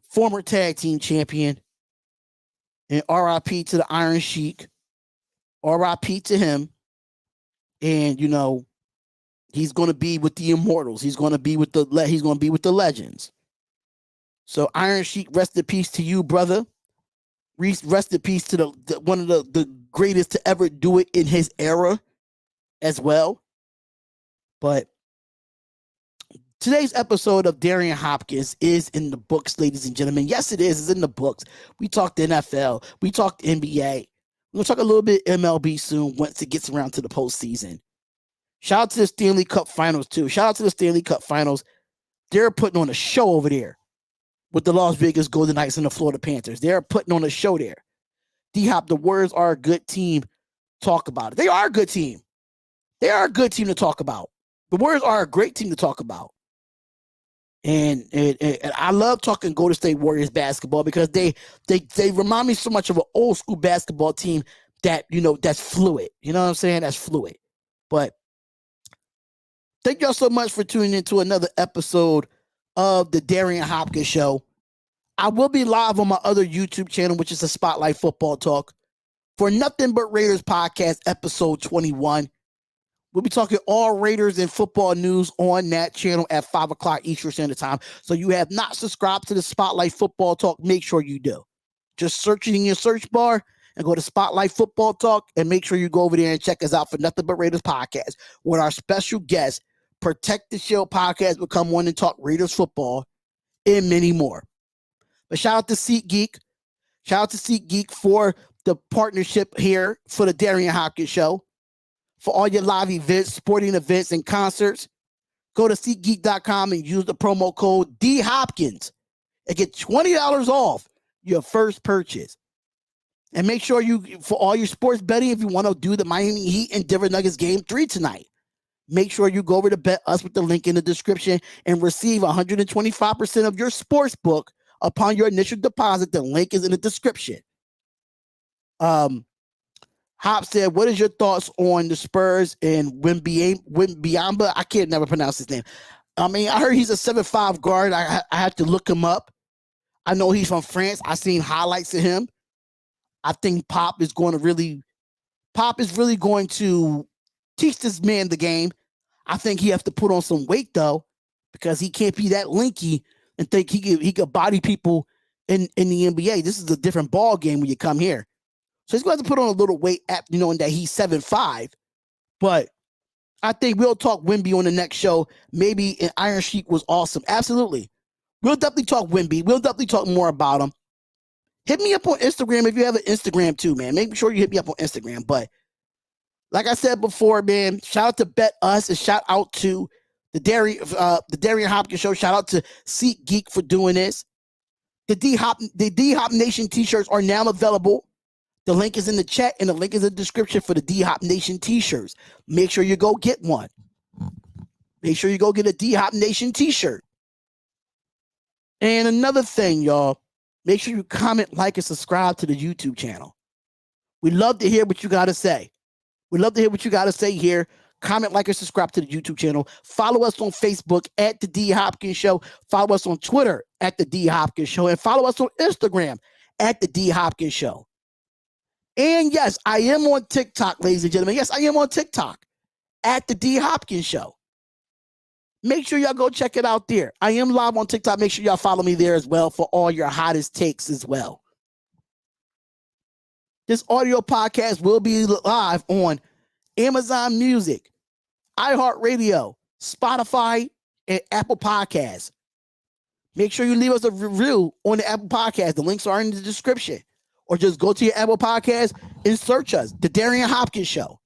former tag team champion, and RIP to the Iron Sheik. RIP to him. And he's going to be with the Immortals. He's going to be with the legends. So Iron Sheik, rest in peace to you, brother. Rest in peace to the one of the greatest to ever do it in his era as well. But today's episode of Darion Hopkins is in the books, ladies and gentlemen. Yes, it is. It's in the books. We talked NFL. We talked NBA. We're going to talk a little bit MLB soon once it gets around to the postseason. Shout out to the Stanley Cup Finals, too. They're putting on a show over there. with the Las Vegas Golden Knights and the Florida Panthers. They're putting on a show there. D-Hop, the Warriors are a good team. Talk about it. They are a good team. They are a good team to talk about. The Warriors are a great team to talk about. And I love talking Golden State Warriors basketball because they remind me so much of an old school basketball team that, that's fluid. You know what I'm saying? That's fluid. But thank y'all so much for tuning into another episode of the Darion Hopkins Show. I will be live on my other YouTube channel, which is the Spotlight Football Talk, for Nothing But Raiders podcast, episode 21. We'll be talking all Raiders and football news on that channel at 5 o'clock Eastern Standard Time. So you have not subscribed to the Spotlight Football Talk, make sure you do. Just search it in your search bar and go to Spotlight Football Talk and make sure you go over there and check us out for Nothing But Raiders podcast, where our special guest, Protect the Shield podcast, will come on and talk Raiders football and many more. But shout out to SeatGeek. Shout out to SeatGeek for the partnership here for the Darion Hopkins Show. For all your live events, sporting events, and concerts, go to SeatGeek.com and use the promo code DHopkins and get $20 off your first purchase. And make sure for all your sports betting, if you want to do the Miami Heat and Denver Nuggets game 3 tonight, make sure you go over to Bet Us with the link in the description and receive 125% of your sports book upon your initial deposit. The link is in the description. Hop said, what is your thoughts on the Spurs and Wembyamba? I can't never pronounce his name. I mean, I heard he's a 7'5" guard. I had to look him up. I know he's from France. I seen highlights of him. I think Pop is really going to teach this man the game. I think he has to put on some weight though, because he can't be that linky and think he could body people in the NBA. This is a different ball game when you come here. So he's going to have to put on a little weight, and that he's 7'5". But I think we'll talk Wemby on the next show. Maybe an Iron Sheik was awesome. Absolutely. We'll definitely talk Wemby. We'll definitely talk more about him. Hit me up on Instagram if you have an Instagram too, man. Make sure you hit me up on Instagram. But like I said before, man, shout out to Bet Us and shout out to the Darion Hopkins Show. Shout out to SeatGeek for doing this. The D-Hop Nation t-shirts are now available. The link is in the chat and the link is in the description for the D-Hop Nation t-shirts. Make sure you go get one. Make sure you go get a D-Hop Nation t-shirt. And another thing, y'all, make sure you comment, like, and subscribe to the YouTube channel. We'd love to hear what you got to say. We'd love to hear what you got to say here. Comment, like, and subscribe to the YouTube channel. Follow us on Facebook at The D Hopkins Show. Follow us on Twitter at The D Hopkins Show. And follow us on Instagram at The D Hopkins Show. And yes, I am on TikTok, ladies and gentlemen. Yes, I am on TikTok at The D Hopkins Show. Make sure y'all go check it out there. I am live on TikTok. Make sure y'all follow me there as well for all your hottest takes as well. This audio podcast will be live on Amazon Music, iHeartRadio, Spotify, and Apple Podcasts. Make sure you leave us a review on the Apple Podcast. The links are in the description. Or just go to your Apple Podcast and search us, The Darion Hopkins Show.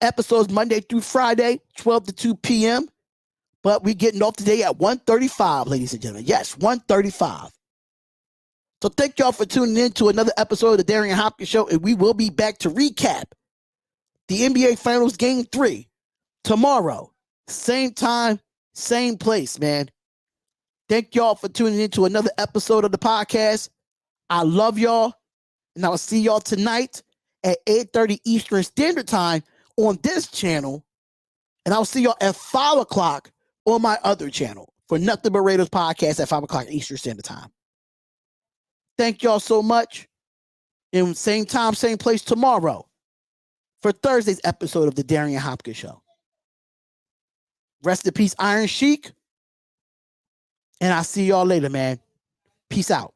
Episodes Monday through Friday, 12 to 2 p.m. But we're getting off today at 1:35, ladies and gentlemen. Yes, 1:35. So thank y'all for tuning in to another episode of The Darion Hopkins Show. And we will be back to recap the NBA Finals Game 3 tomorrow. Same time, same place, man. Thank y'all for tuning in to another episode of the podcast. I love y'all, and I will see y'all tonight at 8:30 Eastern Standard Time on this channel, and I'll see y'all at 5 o'clock on my other channel for Nothing But Raiders podcast at 5 o'clock Eastern Standard Time. Thank y'all so much, and same time, same place tomorrow for Thursday's episode of the Darion Hopkins Show. Rest in peace, Iron Sheik, and I'll see y'all later, man. Peace out.